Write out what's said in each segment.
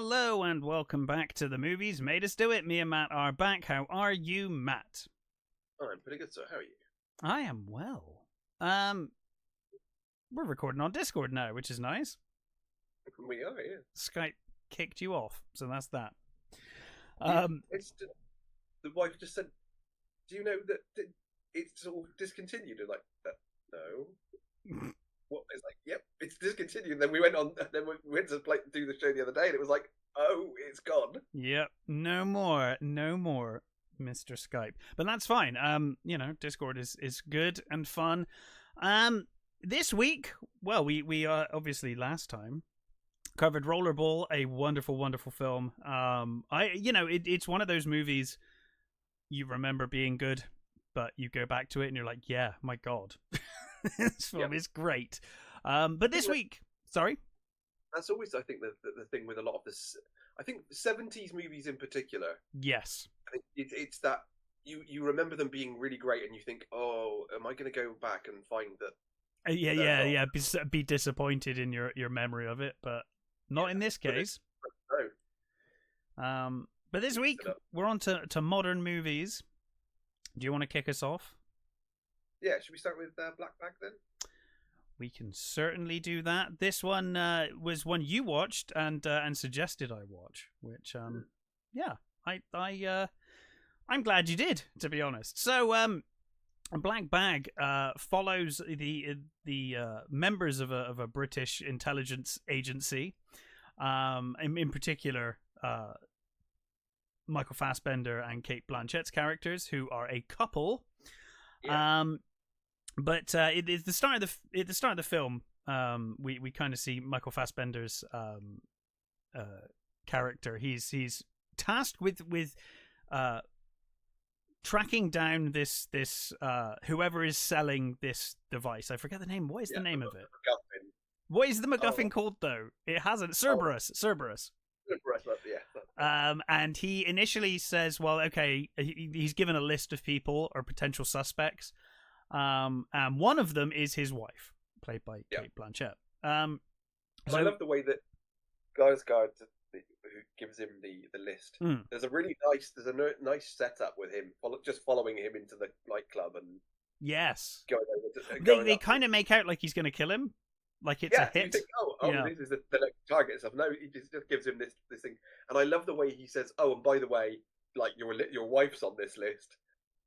Hello and welcome back to the Movies Made Us Do It. Me and Matt are back. How are you, Matt? Oh, I'm pretty good, sir. How are you? I am well. We're recording on Discord now, which is nice. We are, yeah. Skype kicked you off, so that's that. The wife just said, "Do you know that it's all discontinued?" And like, no. What? It's like, yep, it's discontinued. And then we went on. Then we went to do the show the other day, and it was like, oh, it's gone. Yep, no more, Mr. Skype. But that's fine. Discord is good and fun. This week, well, we obviously last time covered Rollerball, a wonderful, wonderful film. It's one of those movies you remember being good, but you go back to it and you're like, yeah, my God, this film is great. But this week, sorry? That's always, I think, the thing with a lot of this. I think 70s movies in particular. Yes. I think it's that you remember them being really great and you think, oh, am I going to go back and find that? Be disappointed in your memory of it, but not in this case. No. But this week we're on to modern movies. Do you want to kick us off? Yeah, should we start with Black Bag then? We can certainly do that. This one was one you watched and suggested I watch, which I'm glad you did, to be honest. So Black Bag follows the members of a British intelligence agency, in particular Michael Fassbender and Cate Blanchett's characters, who are a couple. Yeah. But at the start of the film, we kind of see Michael Fassbender's character. He's tasked with tracking down this whoever is selling this device. I forget the name. What is the name of it? MacGuffin. What is the MacGuffin called though? It hasn't. Cerberus. Yeah. And he initially says, well, okay, he's given a list of people or potential suspects. And one of them is his wife, played by Cate Blanchett. I love the way that Skarsgård, who gives him the list. There's a nice setup with him, just following him into the nightclub and going over they kind of make out like he's going to kill him, like it's a hit. You think, this is the next target and stuff. No, he just gives him this thing, and I love the way he says, "Oh, and by the way, like your wife's on this list.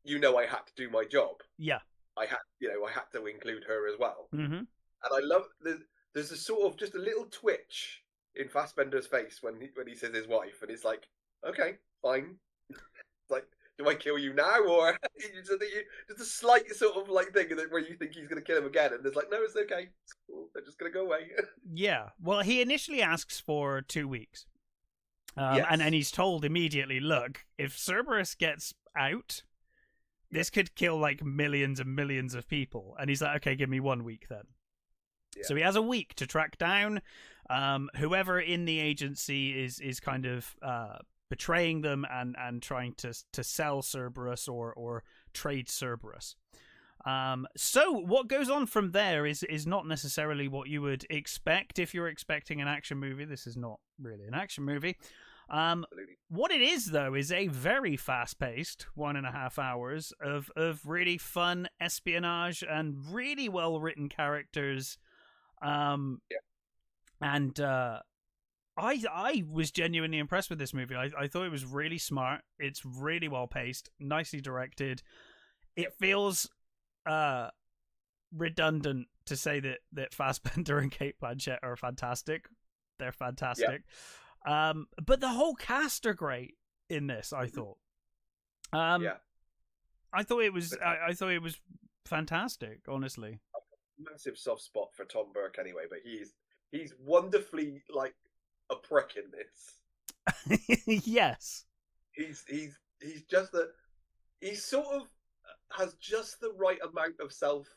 You know, I had to do my job. Yeah." I had to include her as well. Mm-hmm. And I love there's a sort of just a little twitch in Fassbender's face when he says his wife, and it's like, okay, fine. Like, do I kill you now, or just a slight sort of like thing where you think he's going to kill him again, and there's like, no, it's okay, it's cool. They're just going to go away. Yeah. Well, he initially asks for 2 weeks, and then he's told immediately, look, if Cerberus gets out, this could kill like millions and millions of people. And he's like, okay, give me 1 week then. Yeah. So he has a week to track down whoever in the agency is kind of betraying them and trying to sell Cerberus or trade Cerberus. So what goes on from there is not necessarily what you would expect if you're expecting an action movie. This is not really an action movie. What it is, though, is a very fast-paced 1.5 hours of really fun espionage and really well-written characters. And I was genuinely impressed with this movie. I thought it was really smart. It's really well-paced, nicely directed. It feels redundant to say that Fassbender and Cate Blanchett are fantastic. They're fantastic. Yeah. But the whole cast are great in this, I thought. I thought it was fantastic, honestly. Massive soft spot for Tom Burke anyway, but he's wonderfully like a prick in this. Yes. He's just he sort of has just the right amount of self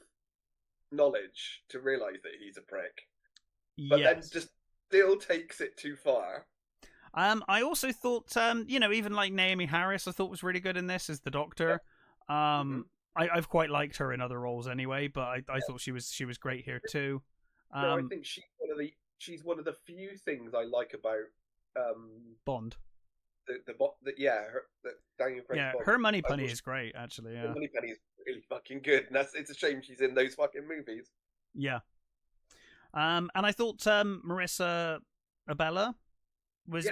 knowledge to realise that he's a prick. But then just still takes it too far. I also thought, even like Naomi Harris, I thought was really good in this as the Doctor. Yeah. I've quite liked her in other roles anyway, but I thought she was great here too. I think she's one of the few things I like about Bond. Daniel Craig's Yeah, Bond. her Money Penny is great, actually. Yeah, Her Money Penny is really fucking good, and it's a shame she's in those fucking movies. yeah. And I thought Marissa Abella was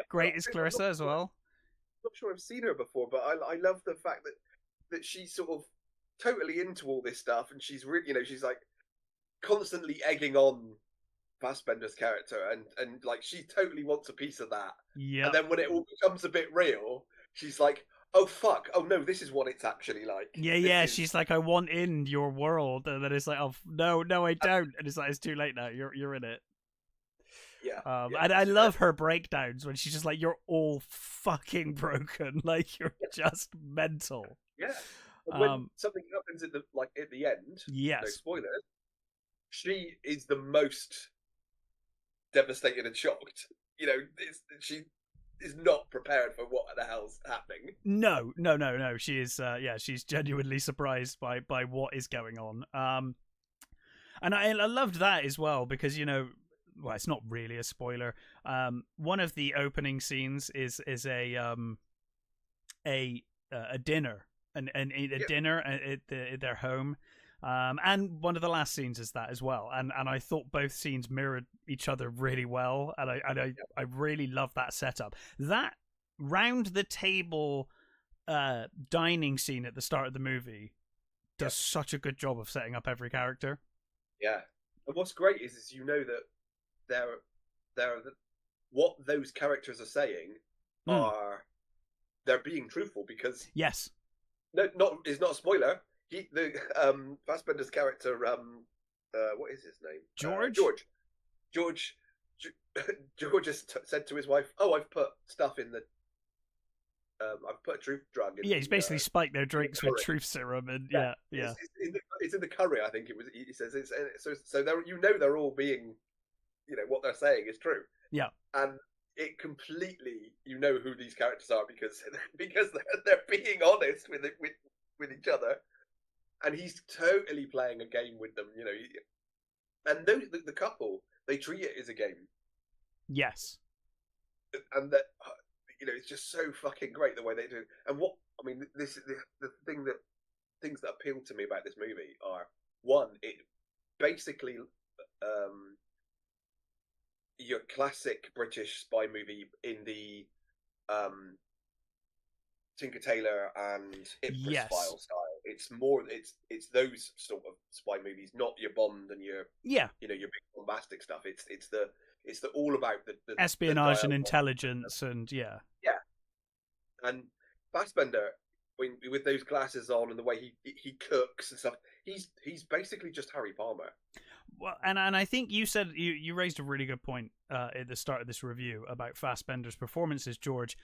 great as Clarissa as well. I'm not sure I've seen her before, but I love the fact that she's sort of totally into all this stuff, and she's really, she's like constantly egging on Fassbender's character, and like she totally wants a piece of that. Yeah. And then when it all becomes a bit real, she's like, "Oh fuck! Oh no, this is what it's actually like." Yeah. She's like, "I want in your world," and then it's like, "Oh no, I don't," and it's like, "It's too late now. You're in it." Yeah. And I love her breakdowns when she's just like, "You're all fucking broken. Like you're just mental." Yeah. When something happens at the end, yes, no spoilers, she is the most devastated and shocked. She is not prepared for what the hell's happening. No. She is. She's genuinely surprised by what is going on. And I loved that as well because well, it's not really a spoiler. One of the opening scenes is a dinner and a dinner at their home. And one of the last scenes is that as well, and I thought both scenes mirrored each other really well, and I really love that setup. That round the table dining scene at the start of the movie does such a good job of setting up every character. Yeah, and what's great is that what those characters are saying they're being truthful because yes, it's not a spoiler. Fassbender's character, what is his name? George has said to his wife, "Oh, I've put stuff in the, I've put a truth drug in." Yeah, he's basically spiked their drinks with truth serum, and yeah. It's in the curry. I think it was. He says it's so they're all being, what they're saying is true. Yeah, and it completely, who these characters are because they're being honest with each other. And he's totally playing a game with them, And the couple, they treat it as a game. Yes. And that, it's just so fucking great the way they do. And things that appeal to me about this movie are, one, it basically, your classic British spy movie in the Tinker Tailor and Ipcress File style. It's more. It's those sort of spy movies, not your Bond and your your big bombastic stuff. It's the all about the espionage and intelligence and yeah. And Fassbender, with those glasses on and the way he cooks and stuff, he's basically just Harry Palmer. Well, and I think you said you raised a really good point at the start of this review about Fassbender's performances, George.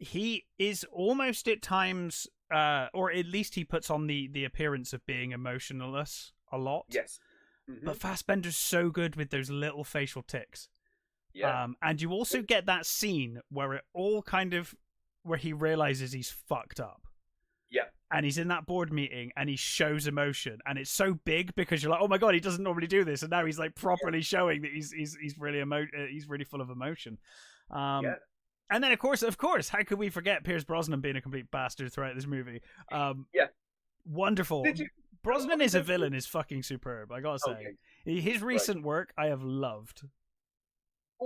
He is almost at times, or at least he puts on the appearance of being emotionless a lot. Yes. Mm-hmm. But Fassbender's so good with those little facial tics. Yeah. And you also get that scene where where he realizes he's fucked up. Yeah. And he's in that board meeting and he shows emotion, and it's so big because you're like, oh my god, he doesn't normally do this, and now he's like properly showing that he's really he's really full of emotion. And then of course, how could we forget Pierce Brosnan being a complete bastard throughout this movie? Wonderful. Brosnan is a villain is fucking superb, I gotta say. His recent work I have loved. I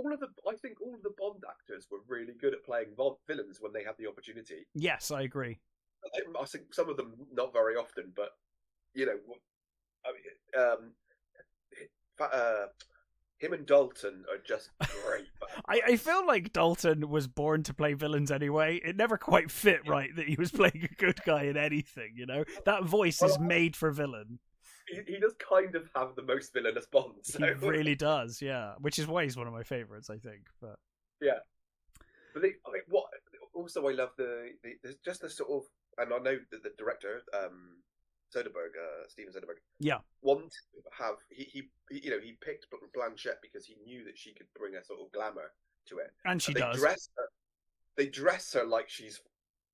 think all of the Bond actors were really good at playing villains when they had the opportunity. Yes, I agree. I think some of them not very often, but him and Dalton are just great. I feel like Dalton was born to play villains anyway. It never quite fit right that he was playing a good guy in anything, That voice is made for villain. He does kind of have the most villainous Bond. So. He really does, yeah. Which is why he's one of my favourites, I think. But yeah. But what also I love there's just the sort of, and I know that the director, Steven Soderbergh, wanted to have he picked Blanchett because he knew that she could bring a sort of glamour to it, and she does. They dress her like she's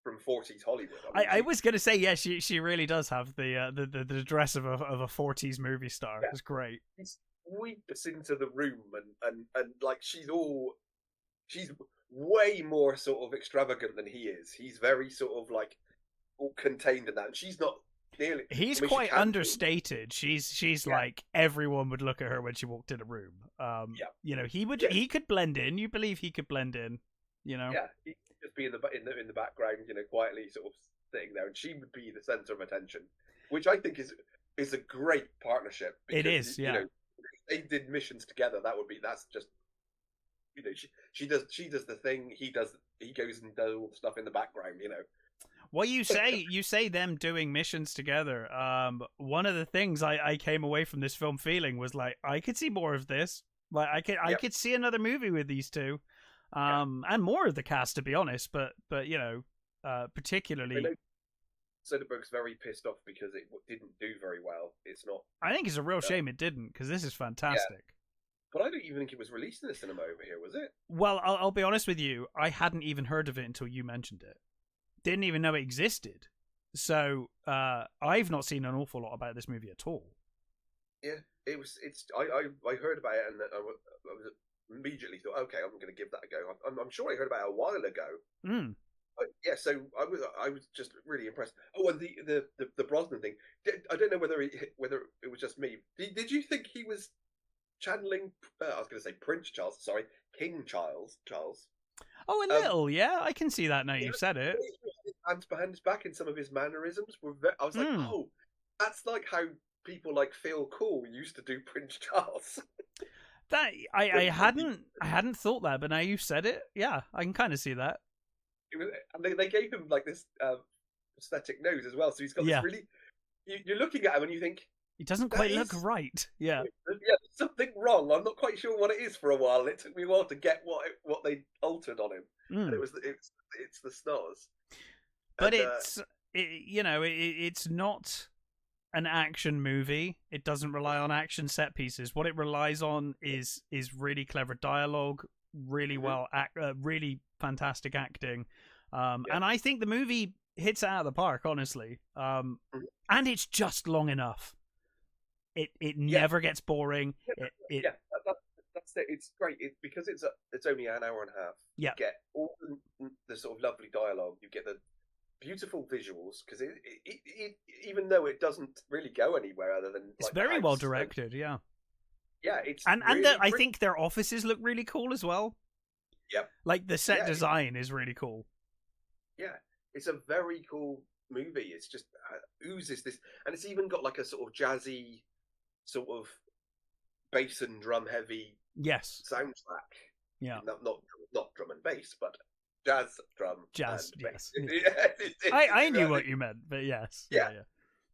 from 40s Hollywood. I was gonna say, yeah, she really does have the dress of a 40s movie star. It's great. She sweeps into the room and like she's all she's way more sort of extravagant than he is. He's very sort of like all contained in that, and she's not nearly. He's I mean, quite understated. She's Yeah. like everyone would look at her when she walked in a room. Yeah. You know, he would Yeah. he could blend in. You believe he could blend in? You know. Yeah, he could just be in the background, you know, quietly sort of sitting there, and she would be the center of attention, which I think is a great partnership. It is, yeah. You know, if they did missions together, that's just, you know, she does the thing, he goes and does all the stuff in the background, you know. Well, you say them doing missions together. One of the things I came away from this film feeling was like, I could see more of this. Like I could see another movie with these two, and more of the cast, to be honest. But you know, particularly. I know Soderbergh's very pissed off because it didn't do very well. It's not. I think it's a real shame it didn't, because this is fantastic. Yeah. But I don't even think it was released in the cinema over here, was it? Well, I'll be honest with you. I hadn't even heard of it until you mentioned it. Didn't even know it existed. So I've not seen an awful lot about this movie at all. Yeah, I heard about it, and I was immediately thought, okay, I'm going to give that a go. I'm sure I heard about it a while ago. Yeah, so I was just really impressed. Oh, and the Brosnan thing. I don't know whether it was just me. Did you think he was channeling? I was going to say Prince Charles. Sorry, King Charles. Oh, a little, yeah. I can see that now you've said it. His hands behind his back, and some of his mannerisms were. I was like, oh, that's like how people like Phil Cool used to do Prince Charles. That I hadn't thought that, but now you've said it, yeah, I can kind of see that. And they gave him like this prosthetic nose as well, so he's got this really. You're looking at him and you think he doesn't quite look right. Yeah, there's something wrong. I'm not quite sure what it is for a while. It took me a while to get what they altered on him, and it's the stars. But you know, it's not an action movie. It doesn't rely on action set pieces. What it relies on is really clever dialogue, really really fantastic acting, and I think the movie hits it out of the park, honestly. And it's just long enough. It never gets boring. That's it. It's great because it's only an hour and a half. Yeah, you get all the sort of lovely dialogue. You get the beautiful visuals, because it even though it doesn't really go anywhere other than it's very well directed. Yeah, it's and I think their offices look really cool as well. Yep, like the set design is really cool. Yeah, it's a very cool movie. It's just oozes this, and it's even got like a sort of jazzy, sort of bass and drum heavy soundtrack. Yeah, not drum and bass, but jazz. Yes. I knew what you meant, but yes. Yeah.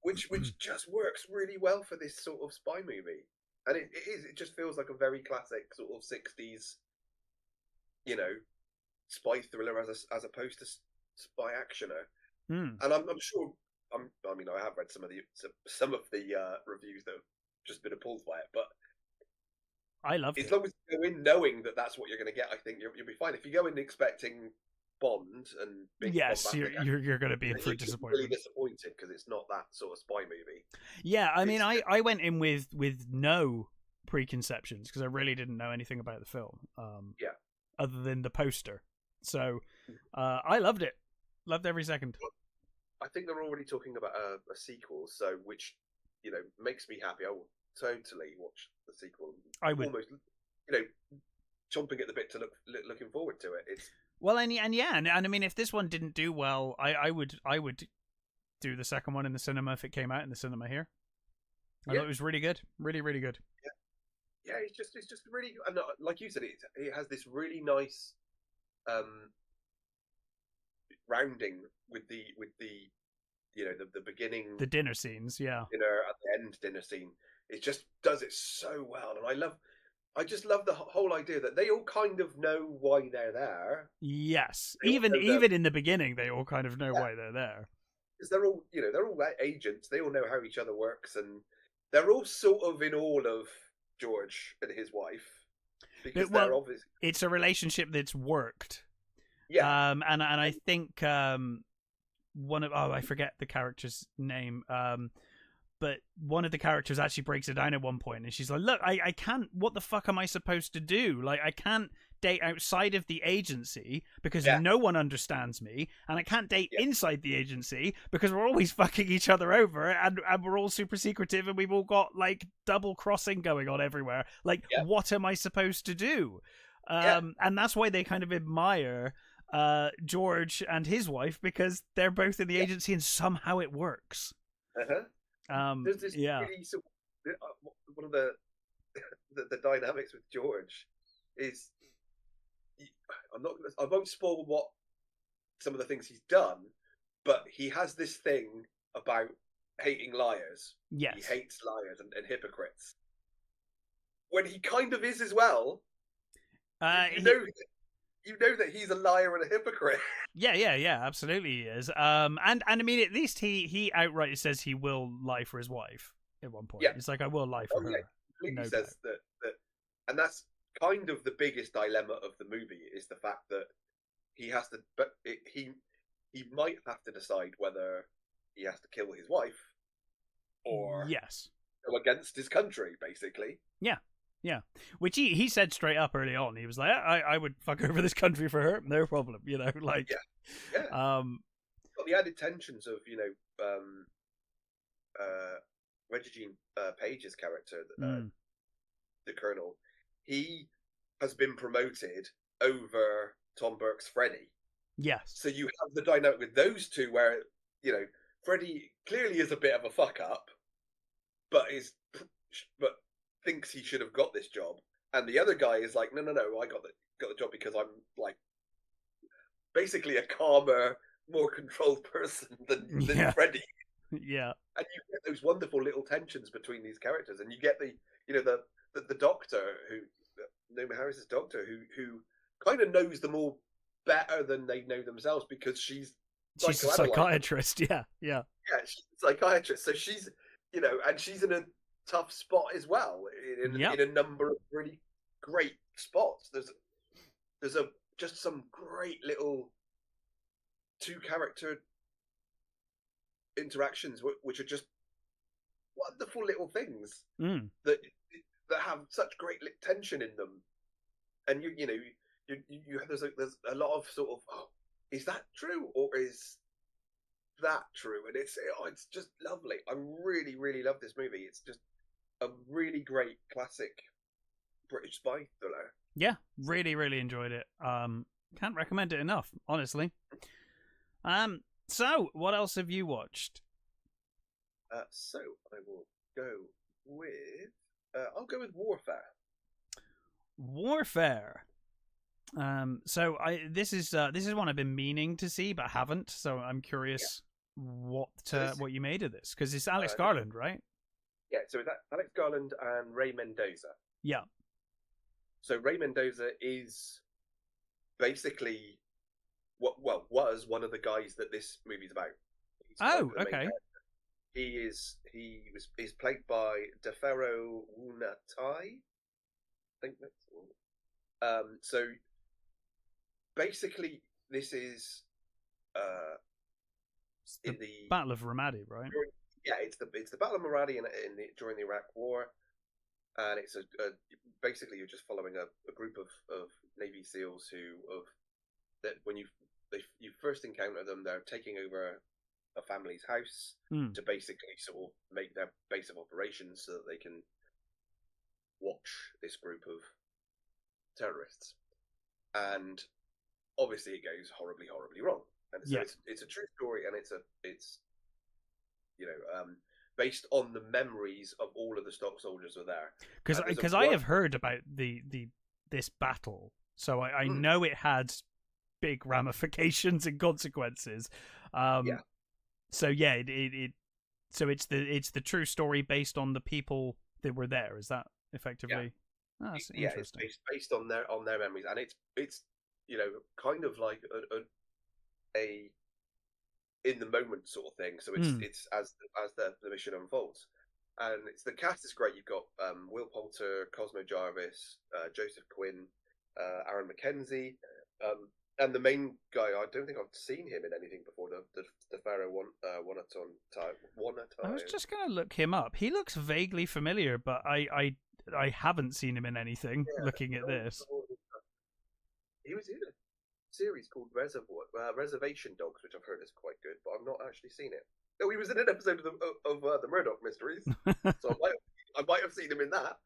Which just works really well for this sort of spy movie, and it just feels like a very classic sort of 60s, you know, spy thriller as opposed to spy actioner. And I'm sure. I mean, I have read some of the reviews that have just been appalled by it, but I love it. As long as you go in knowing that that's what you're going to get, I think you'll be fine. If you go in expecting Bond and big you're going to be in for disappointment. Really disappointed because it's not that sort of spy movie. Yeah, I mean, I went in with no preconceptions because I really didn't know anything about the film. Other than the poster, so I loved it. Loved every second. I think they're already talking about a sequel, so which, you know, makes me happy. I will totally watch the sequel. I would almost, you know, chomping at the bit to looking forward to it. It's and I mean, if this one didn't do well, I would do the second one in the cinema if it came out in the cinema here. I thought it was really good, really good. Yeah, it's just really, and like you said, it has this really nice rounding with the you know the beginning, the dinner scenes, dinner at the end dinner scene. It just does it so well, and I just love the whole idea that they all kind of know why they're there. Yes, even in the beginning, they all kind of know why they're there, because they're all agents. They all know how each other works, and they're all sort of in awe of George and his wife, because they're obviously it's a relationship that's worked. Yeah, and I think one of I forget the character's name. but one of the characters actually breaks it down at one point, and she's like, look, I can't, what the fuck am I supposed to do? Like, I can't date outside of the agency because no one understands me, and I can't date inside the agency because we're always fucking each other over, and we're all super secretive, and we've all got like double crossing going on everywhere. Like, what am I supposed to do? And that's why they kind of admire George and his wife, because they're both in the agency and somehow it works. There's this really sort of, one of the dynamics with George is, I won't spoil what some of the things he's done, but he has this thing about hating liars. Yes, he hates liars and hypocrites. When he kind of is as well. You know that he's a liar and a hypocrite. Yeah, absolutely he is. And I mean, at least he outright says he will lie for his wife at one point. It's like, I will lie for her. Yeah, he completely says that, and that's kind of the biggest dilemma of the movie, is the fact that he has to, but he might have to decide whether he has to kill his wife or go against his country, basically. Yeah, which he said straight up early on. He was like, I would fuck over this country for her, no problem. You know, like got the added tensions of, you know, Regine Page's character, the Colonel. He has been promoted over Tom Burke's Freddie. Yes. So you have the dynamic with those two where, you know, Freddie clearly is a bit of a fuck up, but thinks he should have got this job, and the other guy is like, no, I got the job because I'm like basically a calmer, more controlled person than Freddie. Yeah. And you get those wonderful little tensions between these characters, and you get the doctor, who Naomi Harris's doctor, who kind of knows them all better than they know themselves, because she's a psychiatrist. Yeah, she's a psychiatrist, so she's, you know, and she's in a tough spot as well in a number of really great spots. There's just some great little two character interactions which are just wonderful little things that have such great tension in them, and you know there's a lot of sort of, is that true or is that true? And it's just lovely. I really love this movie. It's just a really great classic British spy thriller. Yeah, really enjoyed it. Can't recommend it enough, honestly. So what else have you watched? So I will go with I'll go with Warfare. So this is one I've been meaning to see but haven't. So I'm curious what you made of this, because it's Alex Garland, right? Yeah, so it's Alex Garland and Ray Mendoza. Yeah. So Ray Mendoza is basically was one of the guys that this movie's about. Okay. He's played by Defero Wunatai. I think that's the one. So basically, this is in the Battle of Ramadi, right? It's the Battle of Maradi during the Iraq War, and it's basically you're just following a group of Navy SEALs that when you first encounter them, they're taking over a family's house to basically sort of make their base of operations so that they can watch this group of terrorists, and obviously it goes horribly wrong. And so it's a true story, and it's you know, based on the memories of all of the stock soldiers who are there. Because I have heard about this battle, so I know it had big ramifications and consequences. So it's the true story based on the people that were there. Is that effectively? Oh, that's interesting. It's based on their memories, and it's you know, kind of like a in the moment sort of thing. So it's as the mission unfolds, and the cast is great. You've got Will Poulter, Cosmo Jarvis, Joseph Quinn, Aaron McKenzie, and the main guy. I don't think I've seen him in anything before. The Pharaoh one at time. I was just gonna look him up. He looks vaguely familiar, but I haven't seen him in anything. Yeah, looking at this, he was in a series called Reservation Dogs, which I've heard is quite good, but I've not actually seen it. No, he was in an episode of the Murdoch Mysteries, so I might have seen him in that.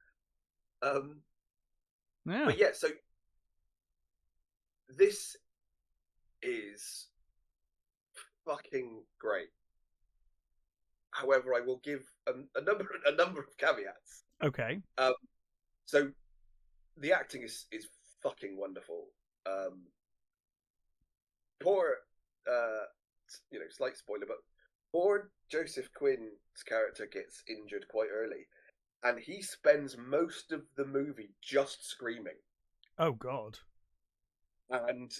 Yeah. But yeah, so this is fucking great. However, I will give a number of caveats. Okay. So the acting is fucking wonderful. Poor, slight spoiler, but poor Joseph Quinn's character gets injured quite early, and he spends most of the movie just screaming. Oh God. And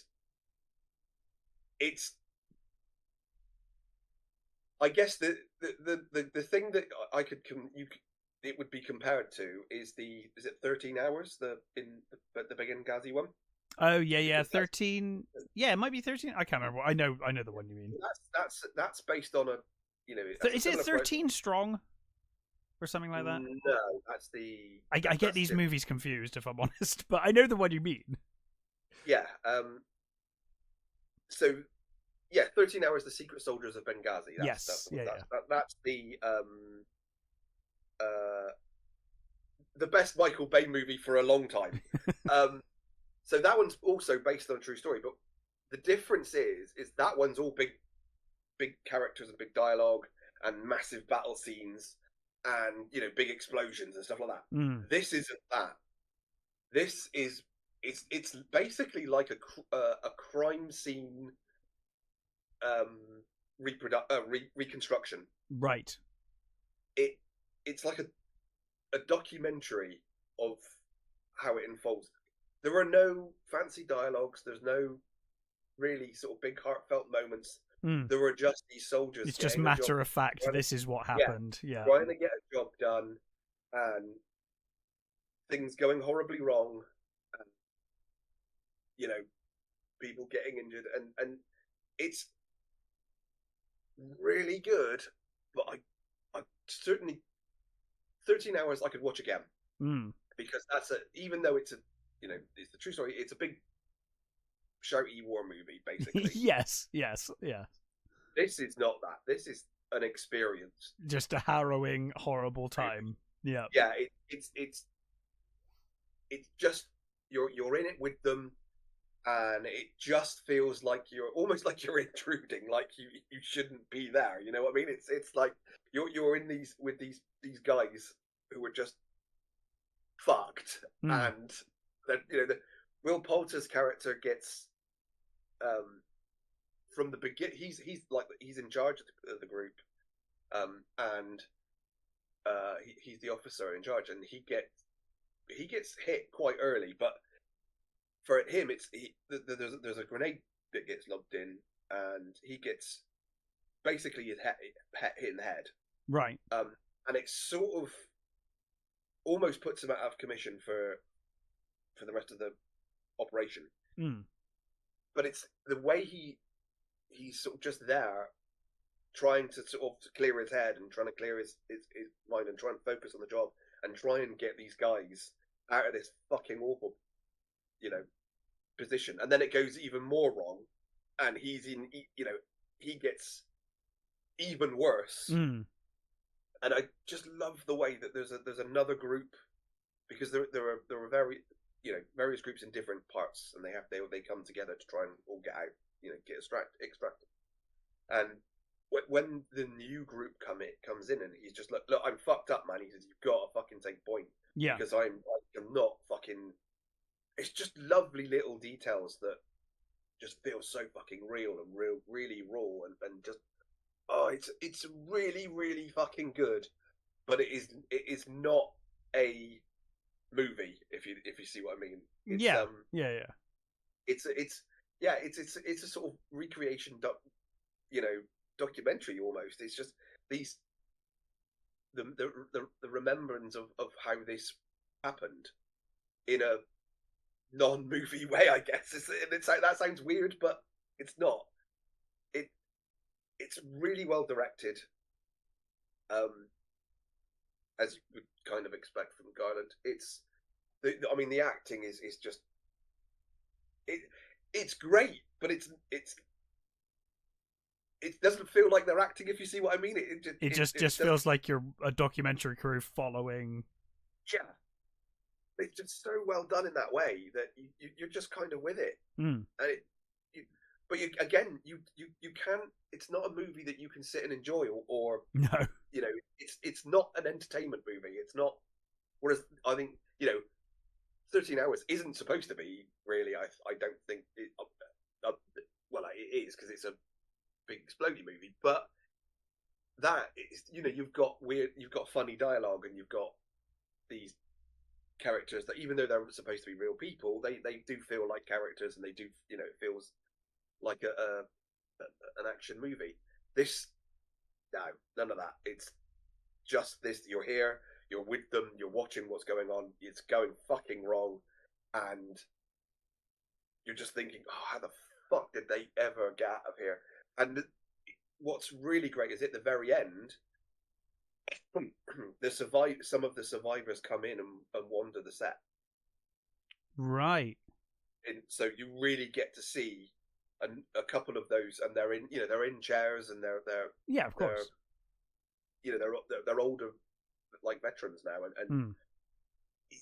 it's, I guess the thing that I could it would be compared to is is it 13 hours the Benghazi one? Oh yeah, 13. Yeah, it might be 13. I can't remember. I know the one you mean. That's based on is it 13 strong or something like that? No, that's the. I get these movies confused, if I'm honest, but I know the one you mean. Yeah. So, yeah, 13 Hours, The Secret Soldiers of Benghazi. That's the best Michael Bay movie for a long time. So that one's also based on a true story, but the difference is that one's all big characters and big dialogue and massive battle scenes and big explosions and stuff like that. This isn't that. This is it's basically like a crime scene reconstruction. Right. It's like a documentary of how it unfolds. There are no fancy dialogues. There's no really sort of big heartfelt moments. There are just these soldiers. It's just matter of fact. This is what happened. Yeah. Trying to get a job done, and things going horribly wrong, and people getting injured, and it's really good. But I certainly 13 Hours I could watch again because even though it's it's the true story. It's a big shouty war movie, basically. yes. This is not that. This is an experience. Just a harrowing, horrible time. Yeah. Yeah. It's just you're in it with them, and it just feels like you're almost like you're intruding, like you shouldn't be there. You know what I mean? It's like you're in these with these guys who are just fucked, and that Will Poulter's character gets from the beginning. He's in charge of the group, and he's the officer in charge, and he gets hit quite early. But for him, there's a grenade that gets lobbed in, and he gets basically his hit in the head. Right. And it sort of almost puts him out of commission for the rest of the operation. But it's the way he's sort of just there trying to sort of clear his head and trying to clear his mind and trying to focus on the job and try and get these guys out of this fucking awful position, and then it goes even more wrong, and he gets even worse. And I just love the way that there's another group, because there are various groups in different parts, and they come together to try and all get out, get extracted. And when the new group comes in, and he's just like, look, I'm fucked up, man. He says, you've got to fucking take point. Yeah. Because I'm not fucking. It's just lovely little details that just feel so fucking real and really raw, and just it's really, really fucking good. But it is not a movie, if you see what I mean. It's, yeah. It's a sort of recreation documentary almost. It's just the remembrance of how this happened in a non-movie way, I guess. It's like, that sounds weird, but it's not. it's really well directed, as you would kind of expect from Garland. I mean, the acting is just it's great, but it doesn't feel like they're acting. If you see what I mean, it just feels like you're a documentary crew following. Yeah, it's just so well done in that way that you're just kind of with it, and but you can't. It's not a movie that you can sit and enjoy, or no, it's not an entertainment movie. It's not. Whereas I think 13 hours isn't supposed to be really. I don't think it. Well, it is because it's a big exploding movie, but that is, you've got funny dialogue, and you've got these characters that, even though they're supposed to be real people, they do feel like characters, and they do, it feels like an action movie. This, no, none of that. It's just this. You're here, you're with them, you're watching what's going on. It's going fucking wrong, and you're just thinking, oh, how the fuck did they ever get out of here? And what's really great is at the very end, some of the survivors come in and wander the set. Right. And so you really get to see a couple of those, and they're in chairs, and they're yeah, of course. They're older, like veterans now, and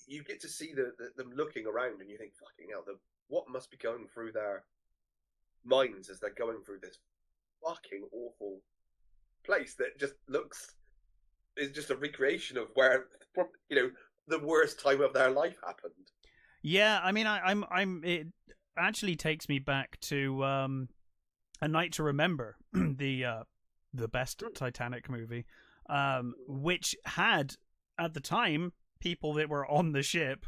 you get to see them looking around, and you think, fucking hell, what must be going through their minds as they're going through this fucking awful place that just is just a recreation of where the worst time of their life happened. Yeah, I mean, it actually takes me back to A Night to Remember, the best Titanic movie, which had at the time people that were on the ship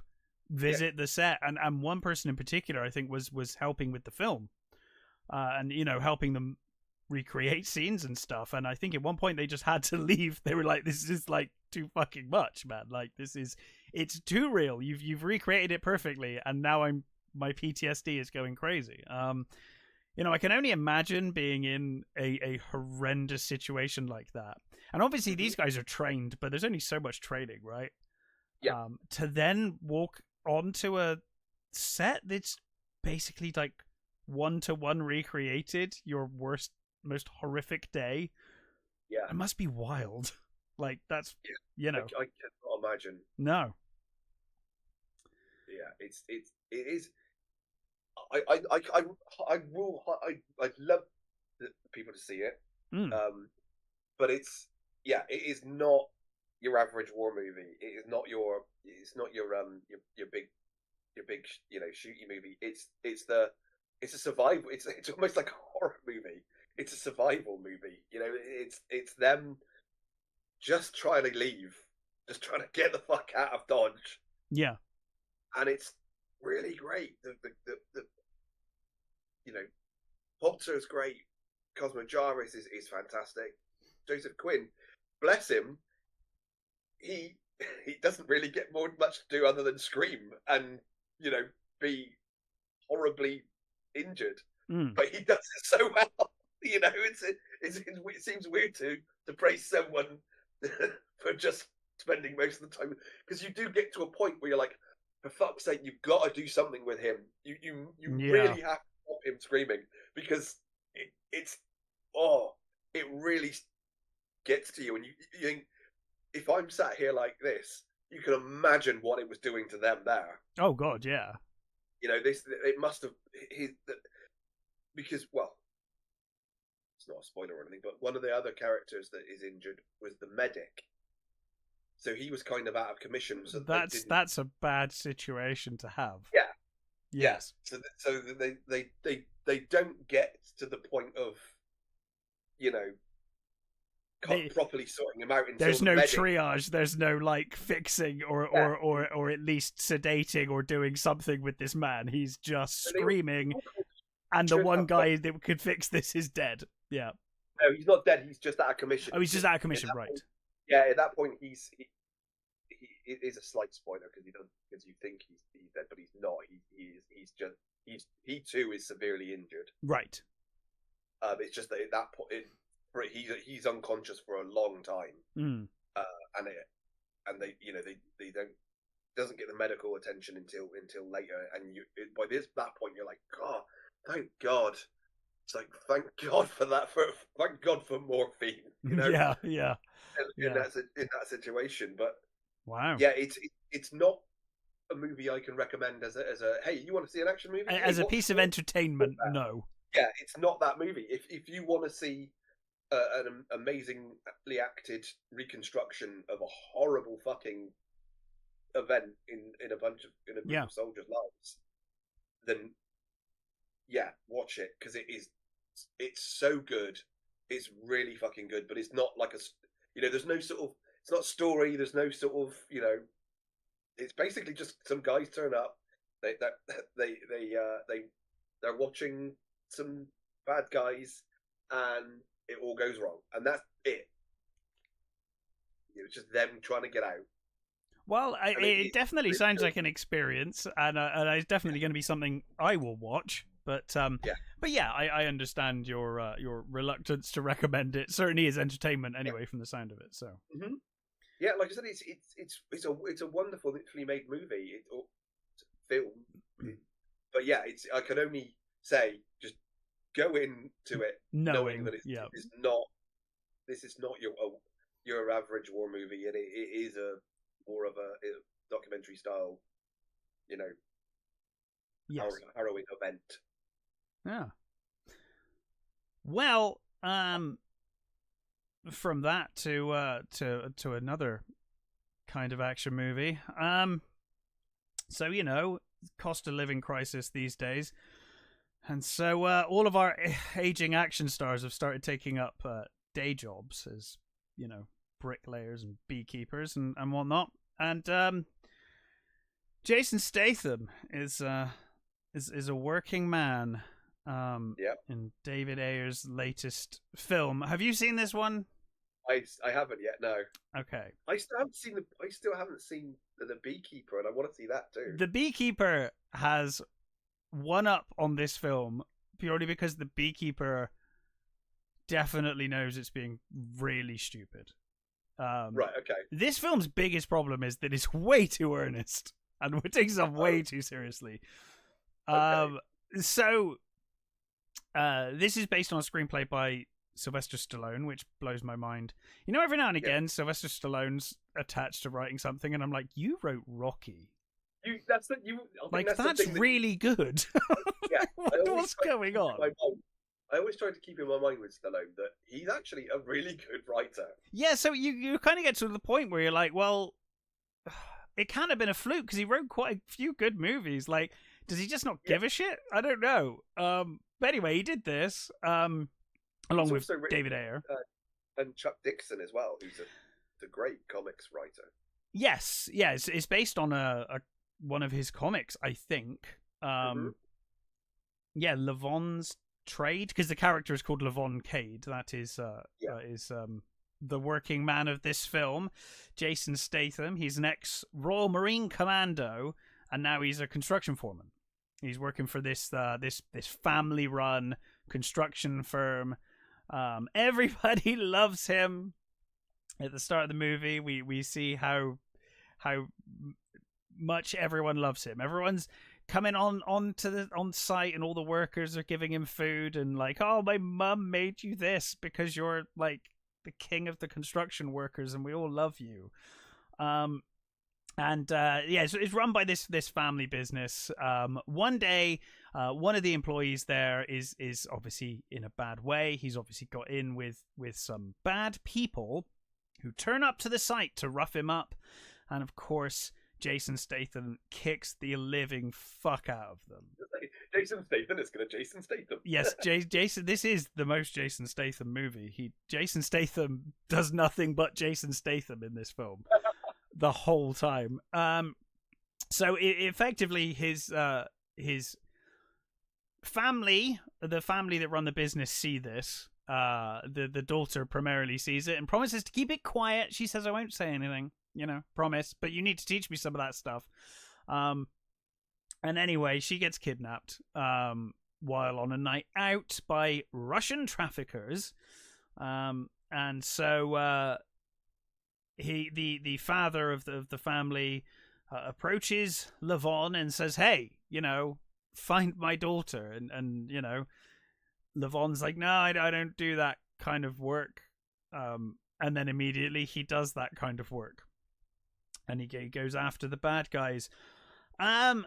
visit the set, and one person in particular I think was helping with the film, and helping them recreate scenes and stuff. And I think at one point they just had to leave. They were like, this is like too fucking much, man. Like, it's too real. You've recreated it perfectly, and now my PTSD is going crazy. I can only imagine being in a horrendous situation like that. And obviously these guys are trained, but there's only so much training, right? Yeah. To then walk onto a set that's basically like 1-to-1 recreated your worst, most horrific day. Yeah. It must be wild. Like, that's, I cannot imagine. No. Yeah, it is. I'd love people to see it. But it is not your average war movie. It's not your big shooty movie. It's a survival. It's almost like a horror movie. It's a survival movie. It's them just trying to leave, just trying to get the fuck out of Dodge. Yeah, and it's really great. The Poulter's great. Cosmo Jarvis is fantastic. Joseph Quinn, bless him, he doesn't really get much to do other than scream and be horribly injured, but he does it so well. It seems weird to praise someone for just spending most of the time, because you do get to a point where you're like, for fuck's sake, you've got to do something with him. You really have to stop him screaming, because it really gets to you, and you think, if I'm sat here like this, you can imagine what it was doing to them there. Oh God, yeah. It must have because, well, it's not a spoiler or anything, but one of the other characters that is injured was the medic. So he was kind of out of commission. So that's a bad situation to have. Yeah. Yes. So they don't get to the point of properly sorting him out. There's no triage. There's no fixing or at least sedating or doing something with this man. He's just screaming, and the one guy that could fix this is dead. Yeah. No, he's not dead. He's just out of commission. Oh, he's just out of commission, right? At that point, he is a slight spoiler, because you think he's dead, but he's not. He too is severely injured. Right. It's just that at that point, he's unconscious for a long time, Mm. and they don't doesn't get the medical attention until later, and by that point you're like, God, thank God. It's like, thank God for that. Thank God for morphine. Yeah. In that situation. But wow. yeah, it's not a movie I can recommend as a hey, you want to see an action movie? As a piece of entertainment, no. Yeah, it's not that movie. If you want to see an amazingly acted reconstruction of a horrible fucking event in a group of soldiers' lives, then yeah, watch it, because it's so good. It's really fucking good, but it's not like there's no sort of, it's not story. There's no sort of, it's basically just some guys turn up. They're watching some bad guys, and it all goes wrong, and that's it. It's just them trying to get out. Well, it definitely sounds like an experience, and it's definitely going to be something I will watch. But I understand your reluctance to recommend it. Certainly is entertainment anyway, from the sound of it. So yeah, like I said, it's a wonderfully made movie, film. But yeah, I can only say, just go into it knowing that it's not. This is not your average war movie, and it is more of a documentary style, harrowing event. Yeah. Well, from that to another kind of action movie. So cost of living crisis these days, and so all of our aging action stars have started taking up day jobs as bricklayers and beekeepers and whatnot. And Jason Statham is a working man. In David Ayer's latest film. Have you seen this one? I haven't yet. No. Okay. I still haven't seen the Beekeeper, and I want to see that too. The Beekeeper has one up on this film purely because the Beekeeper definitely knows it's being really stupid. Right. Okay. This film's biggest problem is that it's way too earnest and we're taking stuff way too seriously. Okay. So. This is based on a screenplay by Sylvester Stallone, which blows my mind. Every now and again, Sylvester Stallone's attached to writing something, and I'm like, you wrote Rocky. That's really good. Yeah. What's going on? I always try to keep in my mind with Stallone that he's actually a really good writer. Yeah, so you kind of get to the point where you're like, well, it can't have been a fluke, because he wrote quite a few good movies. Like, does he just not give a shit? I don't know. But anyway, he did this along with David Ayer and Chuck Dixon as well, who's a great comics writer. Yes, yeah, it's based on a one of his comics, I think. Yeah, Levon's Trade, because the character is called Levon Cade. That is the working man of this film, Jason Statham. He's an ex-Royal Marine Commando, and now he's a construction foreman. He's working for this family-run construction firm. Everybody loves him. At the start of the movie, we see how much everyone loves him. Everyone's coming on site, and all the workers are giving him food and like, oh, my mum made you this because you're like the king of the construction workers, and we all love you. So it's run by this family business. One day, one of the employees there is obviously in a bad way. He's obviously got in with some bad people who turn up to the site to rough him up. And of course, Jason Statham kicks the living fuck out of them. Jason Statham is going to Jason Statham. Yes, Jason. This is the most Jason Statham movie. Jason Statham does nothing but Jason Statham in this film. The whole time. So effectively his family, the family that run the business, see this. The daughter primarily sees it and promises to keep it quiet. She says, I won't say anything, promise, but you need to teach me some of that stuff. And anyway, she gets kidnapped while on a night out by Russian traffickers. And so the father of the family approaches Levon and says, "Hey, find my daughter." And Levon's like, "No, I don't do that kind of work." And then immediately he does that kind of work, and he goes after the bad guys. I'll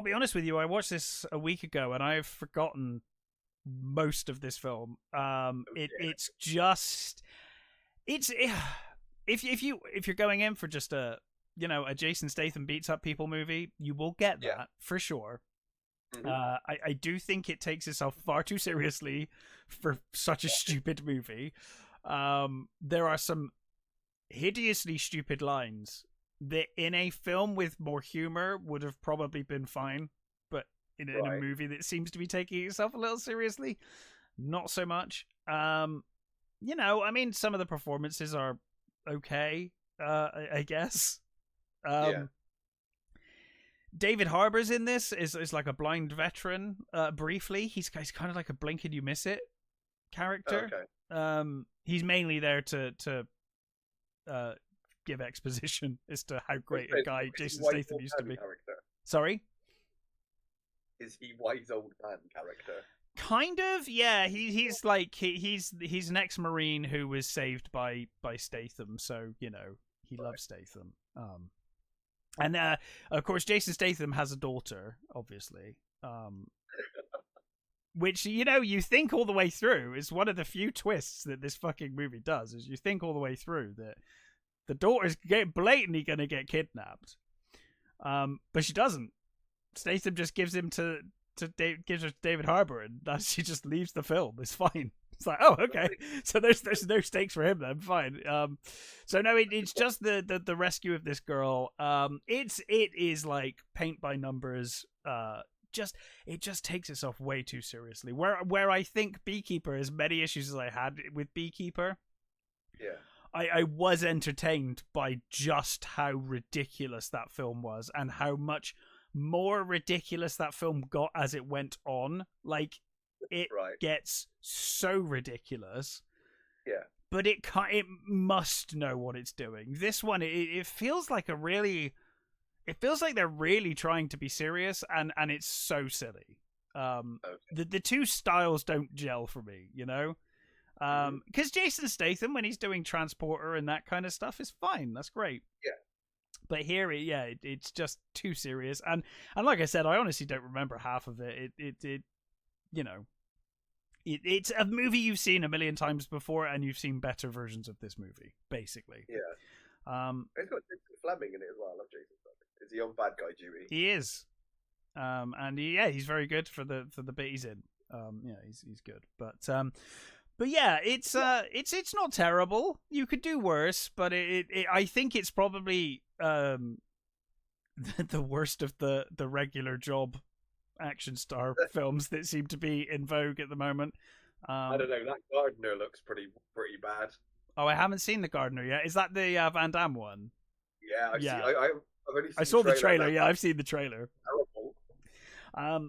be honest with you, I watched this a week ago and I've forgotten most of this film. It's just if you're going in for just a Jason Statham beats up people movie, you will get that for sure. I do think it takes itself far too seriously for such a stupid movie. There are some hideously stupid lines that in a film with more humor would have probably been fine, but in a movie that seems to be taking itself a little seriously, not so much. I mean, some of the performances are okay, I guess. David Harbour's in this is like a blind veteran. Briefly, he's kind of like a blink and you miss it character. Okay. He's mainly there to give exposition as to how great a guy Jason Statham used to be. Character? Sorry? Is he wise old man character? Kind of, yeah. He's like he's an ex-Marine who was saved by Statham, so he loves Statham. And of course Jason Statham has a daughter, obviously. Which you think all the way through is one of the few twists that this fucking movie does. Is you think all the way through that the daughter's blatantly going to get kidnapped, but she doesn't. Statham just gives him to gives her to David Harbour, and she just leaves the film. It's fine. It's like, oh, okay. So there's no stakes for him then. Fine. So no, it's just the rescue of this girl. It is like paint by numbers. It just takes itself way too seriously. Where I think Beekeeper, as many issues as I had with Beekeeper, I was entertained by just how ridiculous that film was and how much more ridiculous that film got as it went on. Like, it gets so ridiculous. Yeah. But it must know what it's doing. This one, it feels like it feels like they're really trying to be serious, and it's so silly. The two styles don't gel for me, because Jason Statham, when he's doing Transporter and that kind of stuff, is fine. That's great. Yeah. But here, it's just too serious, and like I said, I honestly don't remember half of it. It's a movie you've seen a million times before, and you've seen better versions of this movie, basically. Yeah. It's got Jason Fleming in it as well. I love Jason Fleming. Is he on bad guy duty? He is. And he's very good for the bit he's in. He's good. But yeah, it's not terrible. You could do worse, but I think it's probably the worst of the regular job action star films that seem to be in vogue at the moment. I don't know. That Gardener looks pretty bad. Oh, I haven't seen The Gardener yet. Is that the Van Damme one? Yeah, I've only seen I saw the trailer. Yeah, I've seen the trailer. Terrible.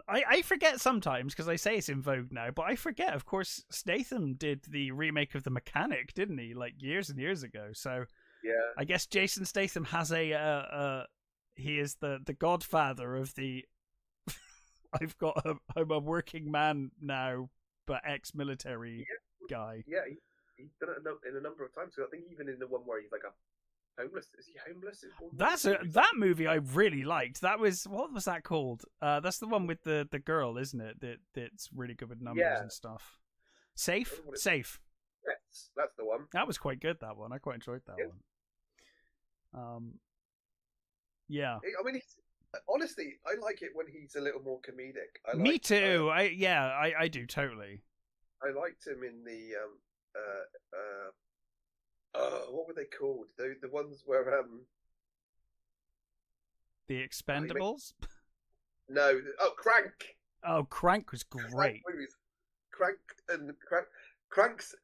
I forget sometimes because I say it's in vogue now, but I forget. Of course, Statham did the remake of The Mechanic, didn't he? Like years and years ago. So yeah, I guess Jason Statham has he is the godfather of the. I'm a working man now, but ex-military guy. Yeah, he's done it in a number of times. So I think even in the one where he's like a homeless. Is he homeless? That movie I really liked. That was, what was that called? That's the one with the girl, isn't it? That's really good with numbers and stuff. Safe. Yes, that's the one. That was quite good. That one, I quite enjoyed that one. Yeah. I mean, honestly, I like it when he's a little more comedic. Me too. I do totally. I liked him in the what were they called? The ones where The Expendables? No. Oh, Crank. Oh, Crank was great. Crank's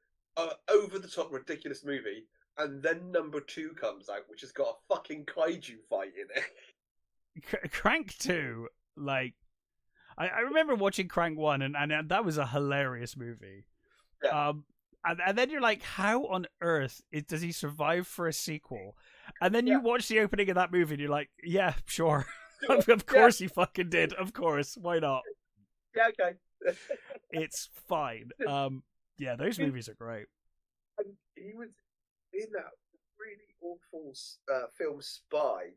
over the top ridiculous movie, and then number 2 comes out, which has got a fucking kaiju fight in it. Crank 2, like, I remember watching Crank 1, and that was a hilarious movie. Yeah. And then you're like, how on earth does he survive for a sequel? And then you watch the opening of that movie and you're like, yeah, sure. Of course he fucking did. Of course. Why not? Yeah, okay. It's fine. Yeah, those movies are great. And he was in that really awful film Spy,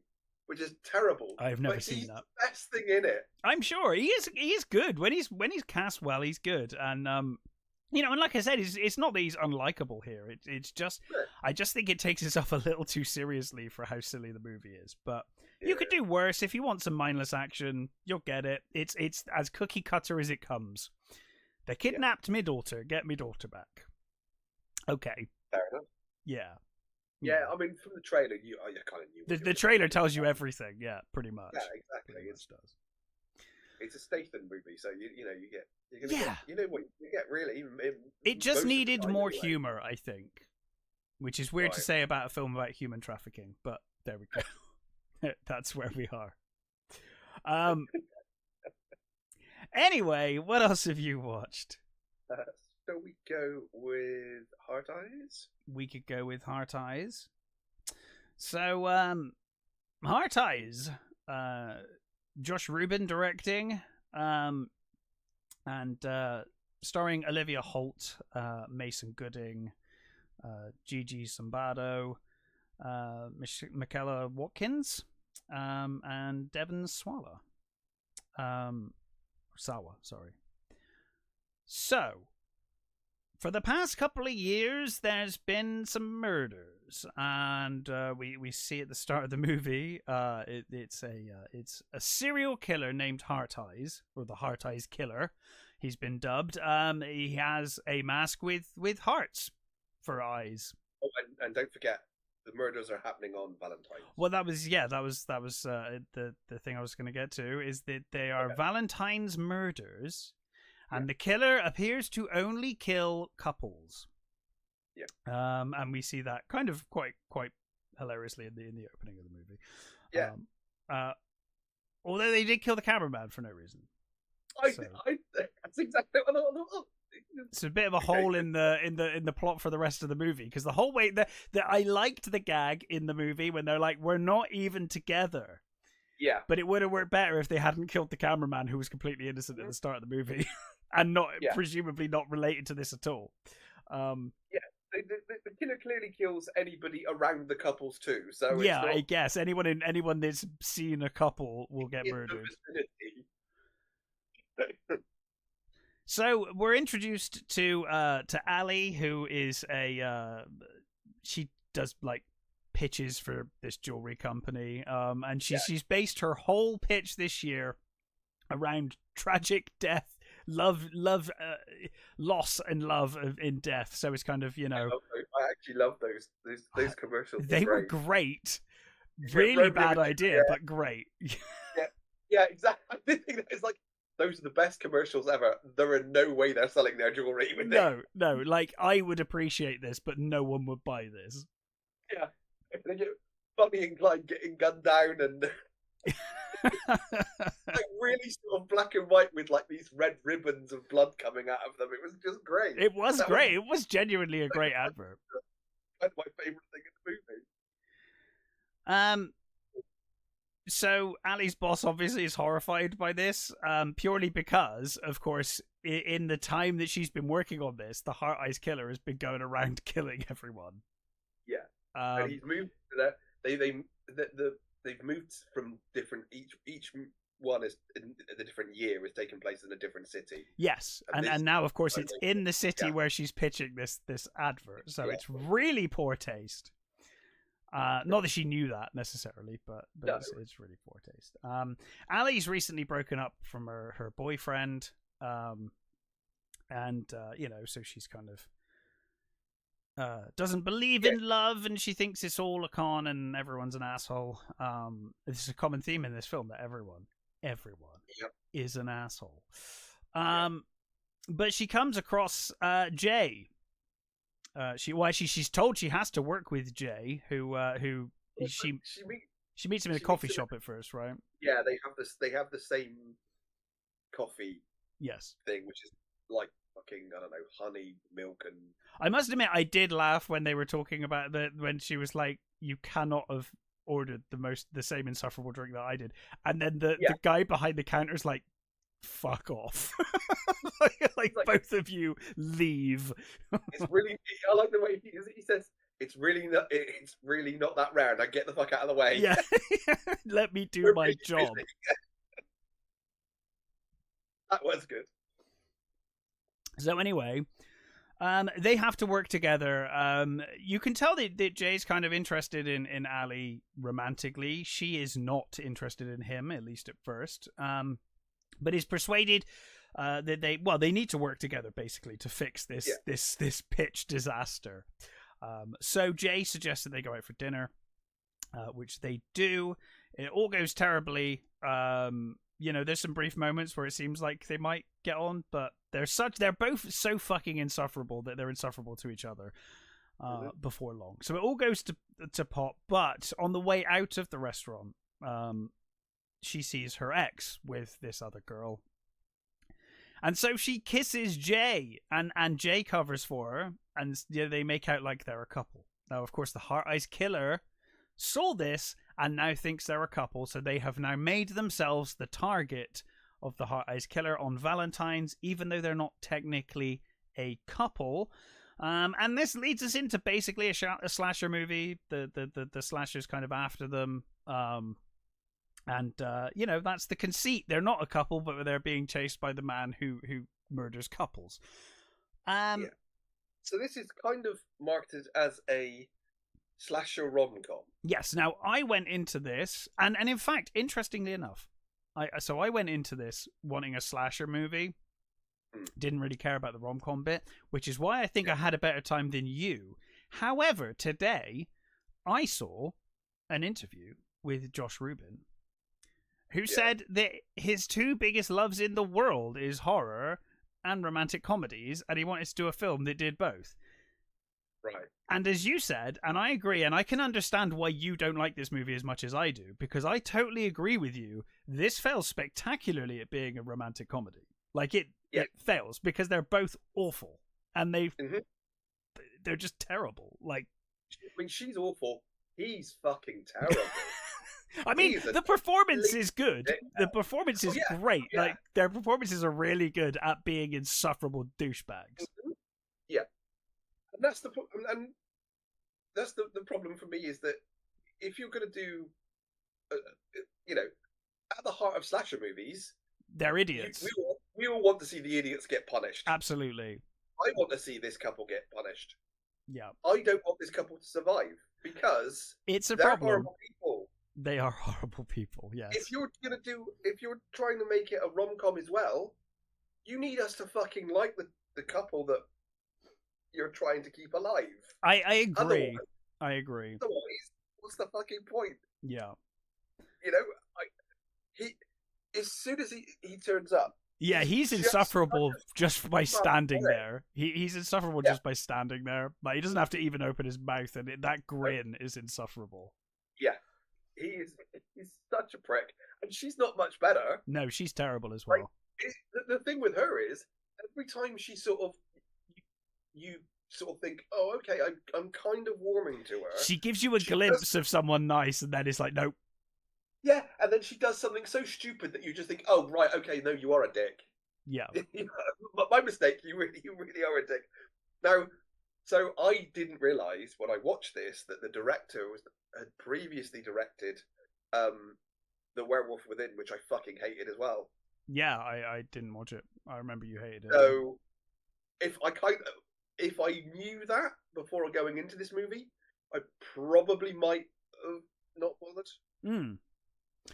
which is terrible. I've never seen that. The best thing in it. I'm sure he is good when he's cast well. He's good, and you know, and like I said, it's not that he's unlikable here. It's just I just think it takes itself a little too seriously for how silly the movie is. But you could do worse if you want some mindless action. You'll get it. It's as cookie cutter as it comes. They kidnapped my daughter. Get my daughter back. Okay. Fair enough. Yeah. Yeah, I mean, from the trailer, you kind of knew. The trailer tells you everything. Yeah, pretty much. Yeah, exactly. It does. It's a Statham movie, so you're gonna get, you know what you get really. It just needed more humor, I think, which is weird to say about a film about human trafficking, but there we go. That's where we are. Anyway, what else have you watched? So we go with Heart Eyes? We could go with Heart Eyes. So, Heart Eyes, Josh Rubin directing, and starring Olivia Holt, Mason Gooding, Gigi Zambado, Michaela Watkins, and Devon Sawa, sorry. So, for the past couple of years, there's been some murders, and we see at the start of the movie, it's a serial killer named Heart Eyes, or the Heart Eyes Killer. He's been dubbed. He has a mask with hearts for eyes. Oh, and don't forget, the murders are happening on Valentine's. Well, that was the thing I was going to get to, is that they are Valentine's murders. And the killer appears to only kill couples. Yeah. And we see that kind of quite hilariously in the opening of the movie. Yeah. Although they did kill the cameraman for no reason. That's exactly what I thought. It's a bit of a hole in the plot for the rest of the movie, because the whole way that I liked the gag in the movie when they're like, we're not even together. Yeah. But it would have worked better if they hadn't killed the cameraman, who was completely innocent at the start of the movie. And presumably not related to this at all. The killer clearly kills anybody around the couples too. So yeah, I guess anyone that's seen a couple will get murdered. So we're introduced to Ali, who is she does like pitches for this jewelry company, and she's based her whole pitch this year around tragic death. Loss and love in death. So it's kind of, I actually love those commercials. They were great. Really bad idea, but great. Yeah, exactly. I did think that it's like, those are the best commercials ever. There are no way they're selling their jewelry with No. Like, I would appreciate this, but no one would buy this. Yeah, they get Bonnie and Clyde getting gunned down and. Like really sort of black and white with like these red ribbons of blood coming out of them. It was just great. It was great. It was genuinely a great advert. That's my favorite thing in the movie. So Ali's boss obviously is horrified by this, purely because, of course, in the time that she's been working on this, the Heart Eyes Killer has been going around killing everyone. Yeah, and he's moved to that. They've moved from different. Each one is in the different year is taking place in a different city. Yes, and now of course it's in the city where she's pitching this advert. So it's really poor taste. Not that she knew that necessarily, but no. It's really poor taste. Ali's recently broken up from her boyfriend, and so she's kind of. Doesn't believe in love, and she thinks it's all a con and everyone's an asshole. This is a common theme in this film, that everyone is an asshole. But she comes across Jay. She's told she has to work with Jay, who she meets him in a coffee shop at first, right? Yeah, they have the same coffee thing, which is like fucking, I don't know, honey, milk, and... I must admit, I did laugh when they were talking about when she was like, "You cannot have ordered the same insufferable drink that I did," and then the guy behind the counter is like, "Fuck off!" like both of you leave. It's really. I like the way he says. It's really not that rare. Now get the fuck out of the way. Yeah, let me do my job. That was good. So anyway, they have to work together. You can tell that Jay's kind of interested in Ali romantically. She is not interested in him, at least at first. But is persuaded that they need to work together basically to fix this pitch disaster. So Jay suggests that they go out for dinner, which they do. It all goes terribly. There's some brief moments where it seems like they might get on, but they're both so fucking insufferable that they're insufferable to each other before long. So it all goes to pot, but on the way out of the restaurant, she sees her ex with this other girl. And so she kisses Jay, and Jay covers for her, and they make out like they're a couple. Now, of course, the Heart Eyes killer saw this and now thinks they're a couple, so they have now made themselves the target of the Heart Eyes killer on Valentine's, even though they're not technically a couple. And this leads us into basically a slasher movie. The slasher's kind of after them. That's the conceit. They're not a couple, but they're being chased by the man who murders couples. So this is kind of marketed as a slasher rom-com. Yes. Now, I went into this, and in fact, interestingly enough, I went into this wanting a slasher movie. Didn't really care about the rom-com bit, which is why I think I had a better time than you. However, today, I saw an interview with Josh Rubin, who said that his two biggest loves in the world is horror and romantic comedies, and he wanted to do a film that did both. Right. And as you said, and I agree, and I can understand why you don't like this movie as much as I do, because I totally agree with you. This fails spectacularly at being a romantic comedy. Like, it fails because they're both awful, and they're just terrible. Like, I mean, she's awful. He's fucking terrible. I mean, the performance is good. The performance is great. Yeah. Like, their performances are really good at being insufferable douchebags. Yeah, and that's the problem for me, is that if you're going to do, at the heart of slasher movies, they're idiots. We all want to see the idiots get punished. Absolutely. I want to see this couple get punished. Yeah. I don't want this couple to survive because it's a they're problem. Horrible people. They are horrible people. Yes. If you're trying to make it a rom-com as well, you need us to fucking like the couple that you're trying to keep alive. I agree. I agree. Otherwise, what's the fucking point? Yeah. As soon as he turns up. Yeah, he's insufferable just by standing there. He's insufferable just by standing there. Like, he doesn't have to even open his mouth, and that grin is insufferable. Yeah. He's such a prick, and she's not much better. No, she's terrible as well. Like, the thing with her is, every time she you think, oh, okay, I'm kind of warming to her. She gives you a glimpse of someone nice, and then it's like, nope. Yeah, and then she does something so stupid that you just think, oh, right, okay, no, you are a dick. Yeah. My mistake, you really are a dick. Now, so I didn't realise when I watched this that the director had previously directed The Werewolf Within, which I fucking hated as well. Yeah, I didn't watch it. I remember you hated it. So if I knew that before going into this movie, I probably might have not bothered.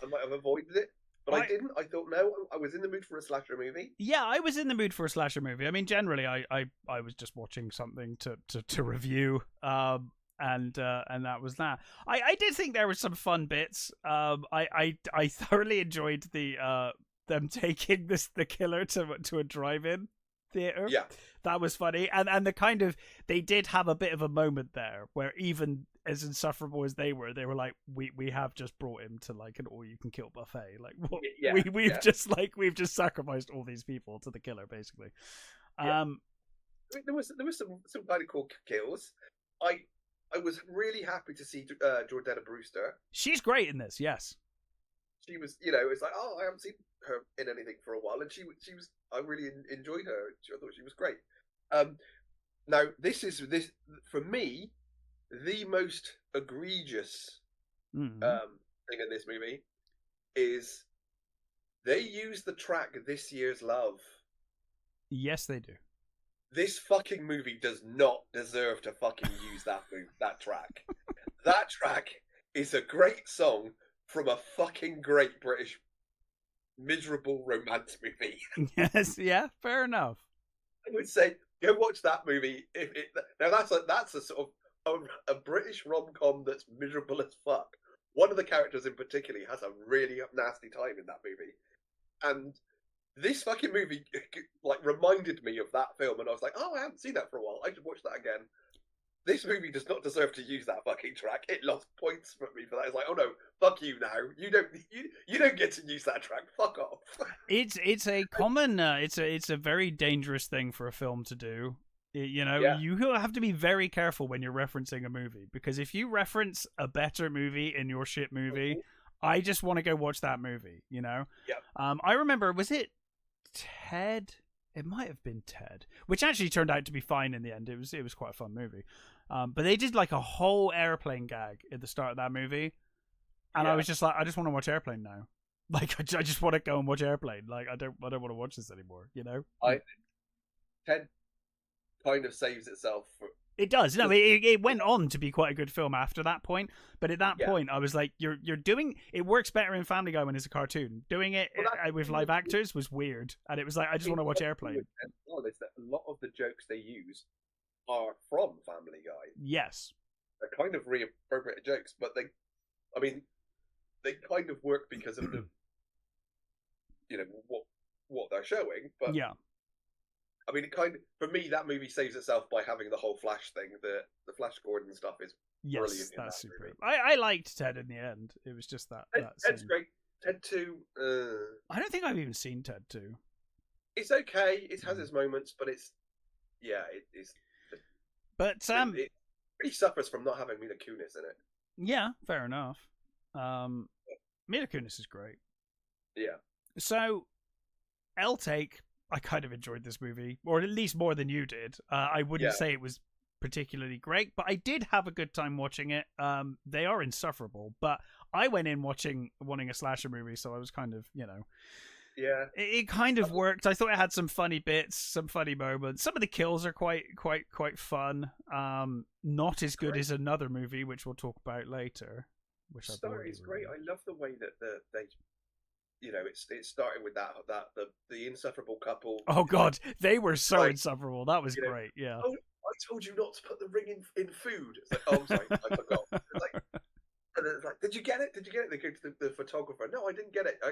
I might have avoided it, but I didn't. I thought, no, I was in the mood for a slasher movie. Yeah, I was in the mood for a slasher movie. I mean, generally, I was just watching something to review, and that was that. I did think there were some fun bits. I thoroughly enjoyed them taking the killer to a drive-in theater. Yeah, that was funny, and the kind of, they did have a bit of a moment there where even as insufferable as they were like, we have just brought him to like an all-you-can-kill buffet. Like, what? We've just sacrificed all these people to the killer, basically. I mean, there was some kind of cool kills. I was really happy to see Jordana Brewster. She's great in this. Yes. She was, it's like, oh, I haven't seen her in anything for a while, and she was. I really enjoyed her. I thought she was great. Now this for me, the most egregious thing in this movie is they use the track "This Year's Love." Yes, they do. This fucking movie does not deserve to fucking use that track. That track is a great song from a fucking great British miserable romance movie. Yes, yeah, fair enough. I would say go watch that movie. Now that's a sort of a British rom-com that's miserable as fuck. One of the characters in particular has a really nasty time in that movie, and this fucking movie like reminded me of that film, and I was like, oh, I haven't seen that for a while. I should watch that again. This movie does not deserve to use that fucking track. It lost points for me for that. It's like, oh no, fuck you now. You don't get to use that track. Fuck off. It's a common. It's a very dangerous thing for a film to do. You have to be very careful when you're referencing a movie, because if you reference a better movie in your shit movie, I just want to go watch that movie. Yeah. I remember, was it Ted? It might have been Ted, which actually turned out to be fine in the end. It was quite a fun movie. But they did like a whole airplane gag at the start of that movie, and I was just like, I just want to watch Airplane now. Like, I just want to go and watch Airplane. Like, I don't want to watch this anymore. Ted kind of saves itself. It does. No, it went on to be quite a good film after that point. But at that point, I was like, you're doing it works better in Family Guy when it's a cartoon. Doing it with live actors was weird, and it was like, I just want to watch Airplane. Honest, that a lot of the jokes they use are from Family Guy. Yes, they're kind of reappropriated jokes, but they kind of work because of the what they're showing. But yeah. I mean, for me, that movie saves itself by having the whole Flash thing. The Flash Gordon stuff is brilliant. That's super. I liked Ted in the end. It was just that. Ted's great. Ted 2. I don't think I've even seen Ted 2. It's okay. It has its moments, but it's But it really suffers from not having Mila Kunis in it. Yeah, fair enough. Mila Kunis is great. Yeah. So, L-Take, I kind of enjoyed this movie, or at least more than you did. I wouldn't say it was particularly great, but I did have a good time watching it. They are insufferable, but I went in wanting a slasher movie, so I was kind of, yeah, it kind of worked. I thought it had some funny bits, some funny moments. Some of the kills are quite fun. Not as good as another movie, which we'll talk about later. The story is great. I love the way that they. It started with the insufferable couple. Oh God, they were so insufferable. That was great. Yeah. Oh, I told you not to put the ring in food. It's like, oh, I'm sorry, I forgot. And it's like, did you get it? Did you get it? They go to the photographer. No, I didn't get it. I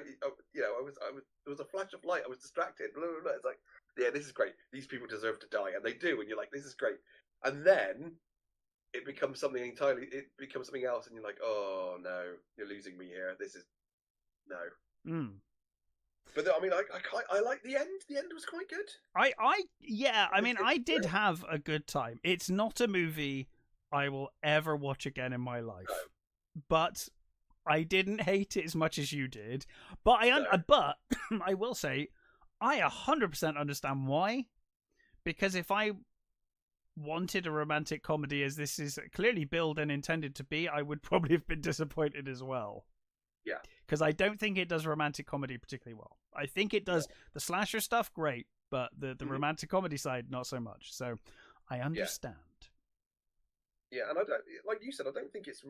was. There was a flash of light. I was distracted. Blah, blah, blah. It's like, yeah, this is great. These people deserve to die, and they do. And you're like, this is great. And then it becomes something entirely. It becomes something else, and you're like, oh no, you're losing me here. This is no. But I mean, I like the end. The end was quite good. I did have a good time. It's not a movie I will ever watch again in my life, but I didn't hate it as much as you did. But I will say, I 100% understand why. Because if I wanted a romantic comedy, as this is clearly billed and intended to be, I would probably have been disappointed as well. Yeah. Because I don't think it does romantic comedy particularly well. I think it does the slasher stuff great, but the romantic comedy side not so much. So I understand. Yeah, and I don't, like you said, I don't think it's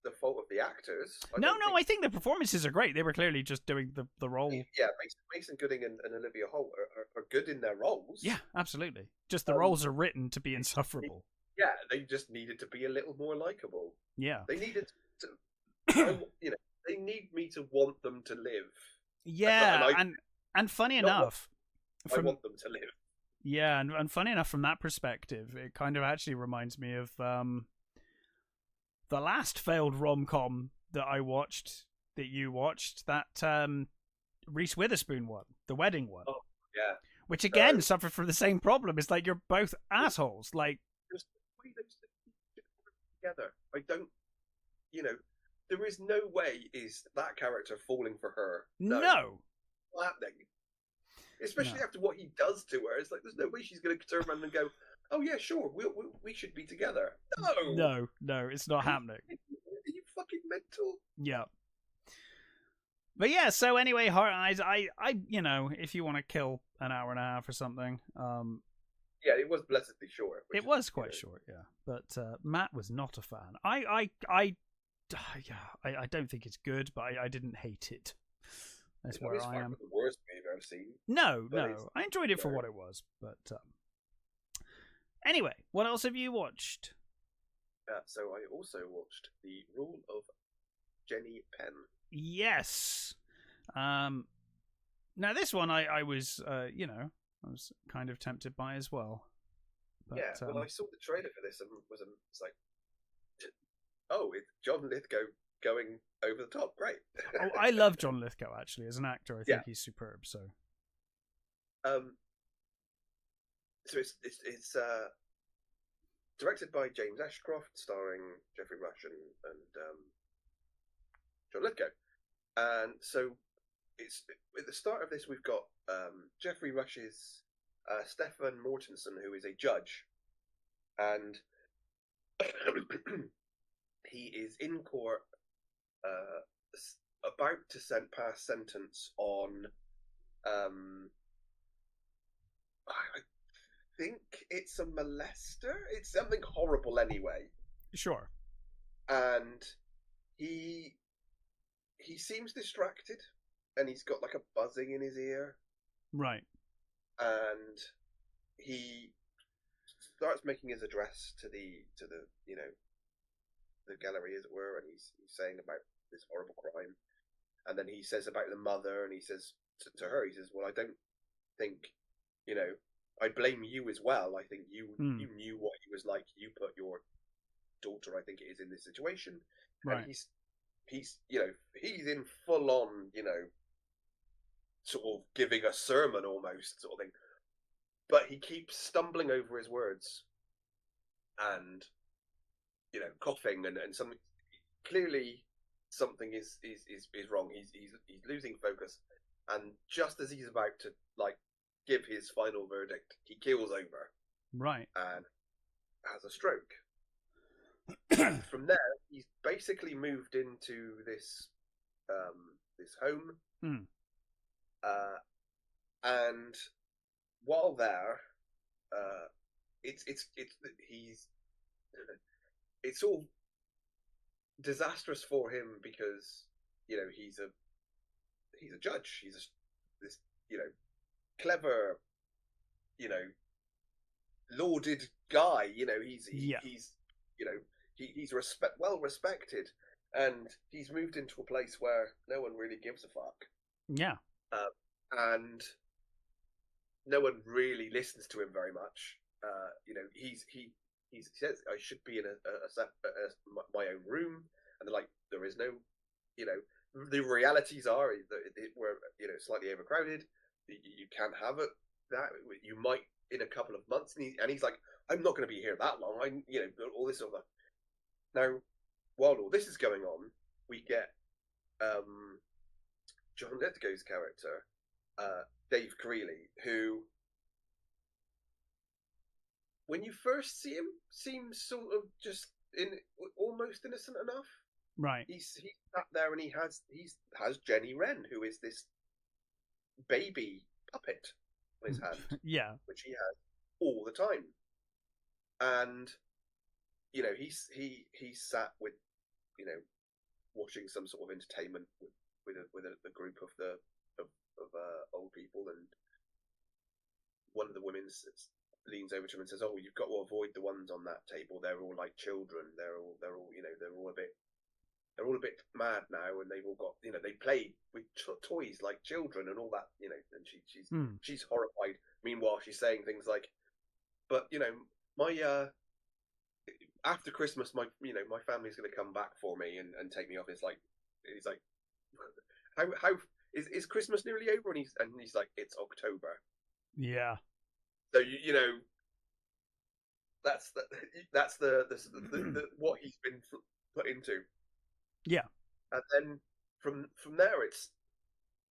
the fault of the actors. I think the performances are great. They were clearly just doing the role. Yeah, Mason Gooding and Olivia Holt are good in their roles. Yeah, absolutely. Just the roles are written to be insufferable. Yeah, they just needed to be a little more likable. Yeah, they needed to. They need me to want them to live. Yeah, and funny enough, I want them to live. Yeah, and funny enough, from that perspective, it kind of actually reminds me of the last failed rom-com that I watched, that you watched, that Reese Witherspoon one, the wedding one. Oh, yeah. which again suffered from the same problem. It's like you're both assholes. Like, just the way those two together. I don't, there is no way is that character falling for her. No. Not happening. Especially after what he does to her. It's like, there's no way she's going to turn around and go, oh yeah, sure, we should be together. No, it's not happening. Are you fucking mental? Yeah. But yeah, so anyway, Heart Eyes, I if you want to kill an hour and a half or something, yeah, it was blessedly short. It was quite short, yeah. But Matt was not a fan. I don't think it's good, but I didn't hate it. That's where I am. The worst movie I've ever seen. No, I enjoyed it for what it was. But anyway, what else have you watched? So I also watched The Rule of Jenny Penn. Yes. Now this one I was I was kind of tempted by as well. But, yeah, when I saw the trailer for this, it's like, oh, it's John Lithgow going over the top. Great. Oh, I love John Lithgow actually as an actor. I think he's superb. So, so it's directed by James Ashcroft, starring Jeffrey Rush and John Lithgow. And so it's at the start of this, we've got Jeffrey Rush's Stefan Mortensen, who is a judge, and he is in court about to pass sentence on I think it's a molester. It's something horrible anyway. Sure. And he seems distracted, and he's got like a buzzing in his ear. Right. And he starts making his address to the the gallery, as it were, and he's saying about this horrible crime. And then he says about the mother, and he says to her, he says, well, I don't think, I blame you as well. I think you knew what he was like. You put your daughter, I think it is, in this situation. Right. And he's in full on, sort of giving a sermon almost, sort of thing. But he keeps stumbling over his words and, coughing and something. Clearly something is wrong. He's losing focus. And just as he's about to, give his final verdict, he keels over. Right. And has a stroke. And from there, he's basically moved into this this home. And while there, it's all disastrous for him because he's a judge. He's this clever, lauded guy. He's well respected, and he's moved into a place where no one really gives a fuck. Yeah. And no one really listens to him very much. He says I should be in my own room, and they're like, there is no, the realities are that we're slightly overcrowded. You can't have it. That you might in a couple of months, and he's like, I'm not going to be here that long. All this sort of. Now, while all this is going on, we get John Lithgow's character, Dave Creeley, who, when you first see him, seems sort of just almost innocent enough. Right. He's sat there and he has Jenny Wren, who is this baby puppet on his hand. Yeah. Which he has all the time. And he's sat with watching some sort of entertainment with a group of old people, and one of the women leans over to him and says, "Oh, you've got to avoid the ones on that table. They're all like children. They're all a bit mad now, and they've all got they play with toys like children and all that And she's horrified. Meanwhile, she's saying things like, "But my after Christmas, my family's going to come back for me and take me off." He's like, how is Christmas nearly over? And he's like, it's October. Yeah. So you know that's the what he's been put into. Yeah. And then from there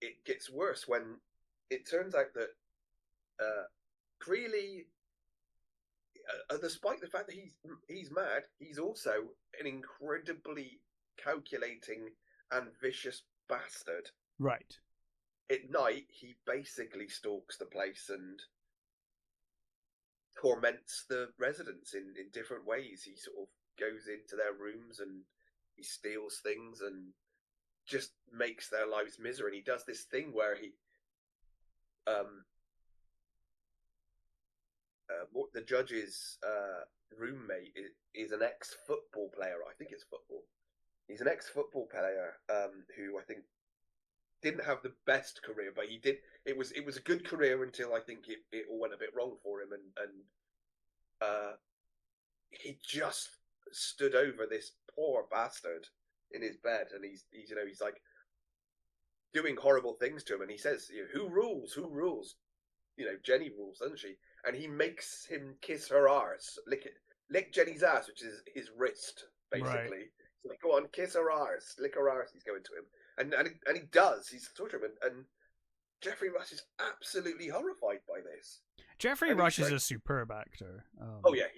it gets worse when it turns out that Greeley, despite the fact that he's mad, he's also an incredibly calculating and vicious bastard. Right. At night, he basically stalks the place and torments the residents in different ways. He sort of goes into their rooms and he steals things and just makes their lives misery. And he does this thing where he the judge's roommate is an ex-football player. I think it's football. He's an ex-football player who I think didn't have the best career, but he did. It was a good career until I think it all went a bit wrong for him, and he just stood over this poor bastard in his bed, and he's he's like doing horrible things to him, and he says, "Who rules? Who rules?" Jenny rules, doesn't she? And he makes him kiss her arse, lick Jenny's ass, which is his wrist, basically. Right. He's like, go on, kiss her arse, lick her arse. He's going to him, and he does. He's torturing him, and Jeffrey Rush is absolutely horrified by this. Jeffrey Rush is a superb actor. Oh yeah,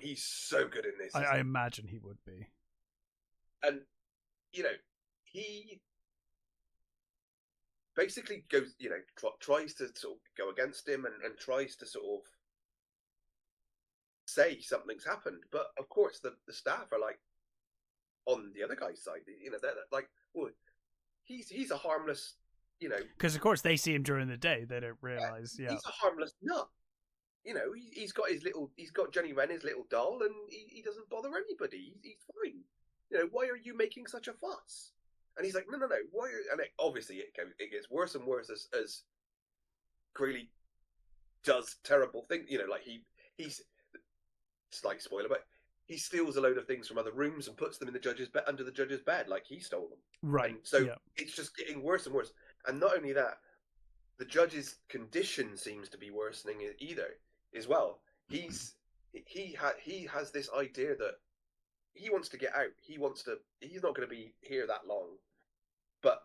he's so good in this. I imagine he would be. And he basically goes, tries to sort of go against him and tries to sort of say something's happened. But of course, the staff are like on the other guy's side. They're like, well, he's a harmless, because of course they see him during the day. They don't realize, yeah. He's a harmless nut. He's got Jenny Wren, his little doll, and he doesn't bother anybody. He's fine. Why are you making such a fuss? And he's like, no. Why? And obviously, it gets worse and worse as Greeley does terrible things. Like he's slight spoiler, but he steals a load of things from other rooms and puts them in the judge's bed under the judge's bed, like he stole them. Right. And so it's just getting worse and worse. And not only that, the judge's condition seems to be worsening either as well. He has this idea that he wants to get out. He's not going to be here that long. But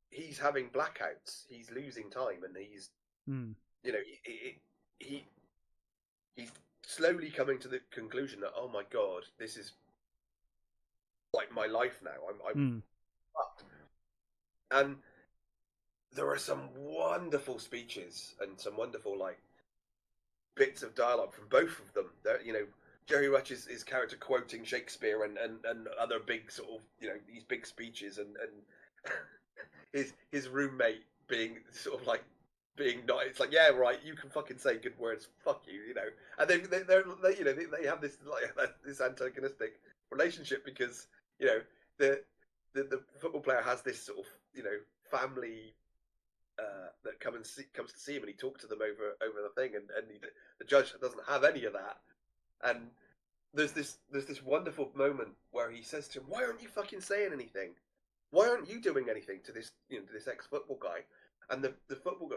he's having blackouts. He's losing time, and he's, he's slowly coming to the conclusion that, oh my god, this is like my life now. I'm fucked. And there are some wonderful speeches and some wonderful bits of dialogue from both of them. Jerry Rush's character quoting Shakespeare and other big sort of these big speeches, and his roommate being sort of being not. It's like, yeah, right, you can fucking say good words, fuck you, And they have this this antagonistic relationship because the football player has this sort of family that comes to see him, and he talks to them over the thing, and the judge doesn't have any of that. And there's this wonderful moment where he says to him, "Why aren't you fucking saying anything? Why aren't you doing anything to this to this ex-football guy?" And the football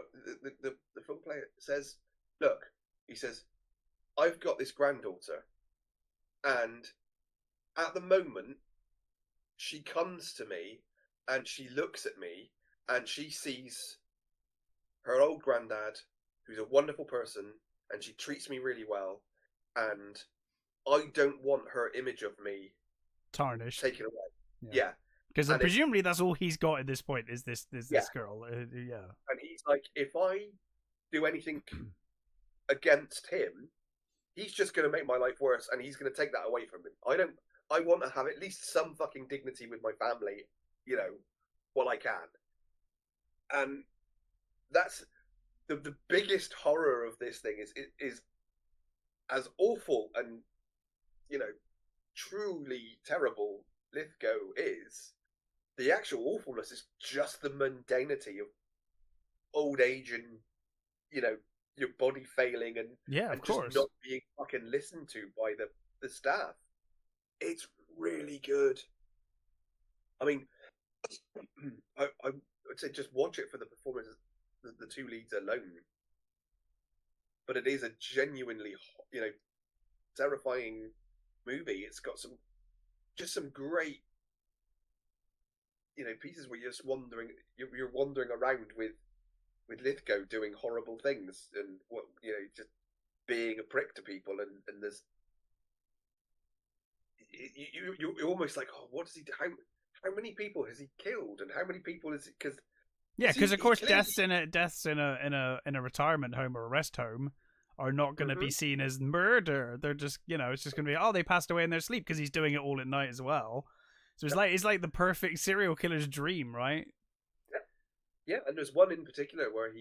player says, "Look," he says, "I've got this granddaughter, and at the moment, she comes to me and she looks at me and she sees her old granddad, who's a wonderful person, and she treats me really well, and I don't want her image of me tarnished, taken away." Yeah. Because presumably that's all he's got at this point is this girl. And he's like, if I do anything against him, he's just going to make my life worse, and he's going to take that away from him. I want to have at least some fucking dignity with my family, while I can. And that's the biggest horror of this thing is as awful and truly terrible Lithgow is. The actual awfulness is just the mundanity of old age and your body failing and just not being fucking listened to by the staff. It's really good. I mean, I would say just watch it for the performances, the two leads alone. but it is a genuinely, terrifying movie. It's got some great, pieces where you're just wandering, you're wandering around with Lithgow doing horrible things and just being a prick to people, and there's you're almost like, oh, what does he do? How many people has he killed, and how many people is it? Because of course deaths in a retirement home or a rest home are not going to be seen as murder. They're just it's just going to be, oh, they passed away in their sleep, because he's doing it all at night as well. So it's like the perfect serial killer's dream, right? Yeah, and there's one in particular where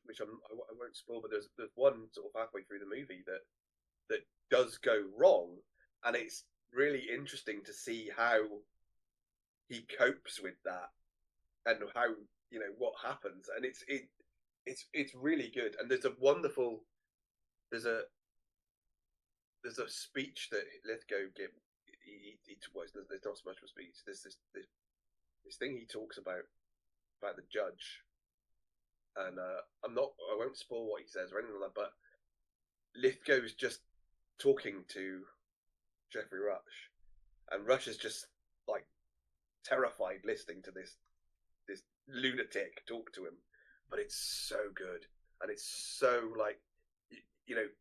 which I won't spoil, but there's one sort of halfway through the movie that does go wrong, and it's really interesting to see how he copes with that and how what happens, and it's really good. And there's a speech that Lithgow gives. There's not so much of a speech. There's this thing he talks about the judge, and I won't spoil what he says or anything like that, but Lithgow's just talking to Geoffrey Rush, and Rush is just like terrified listening to this lunatic talk to him, but it's so good, and it's so like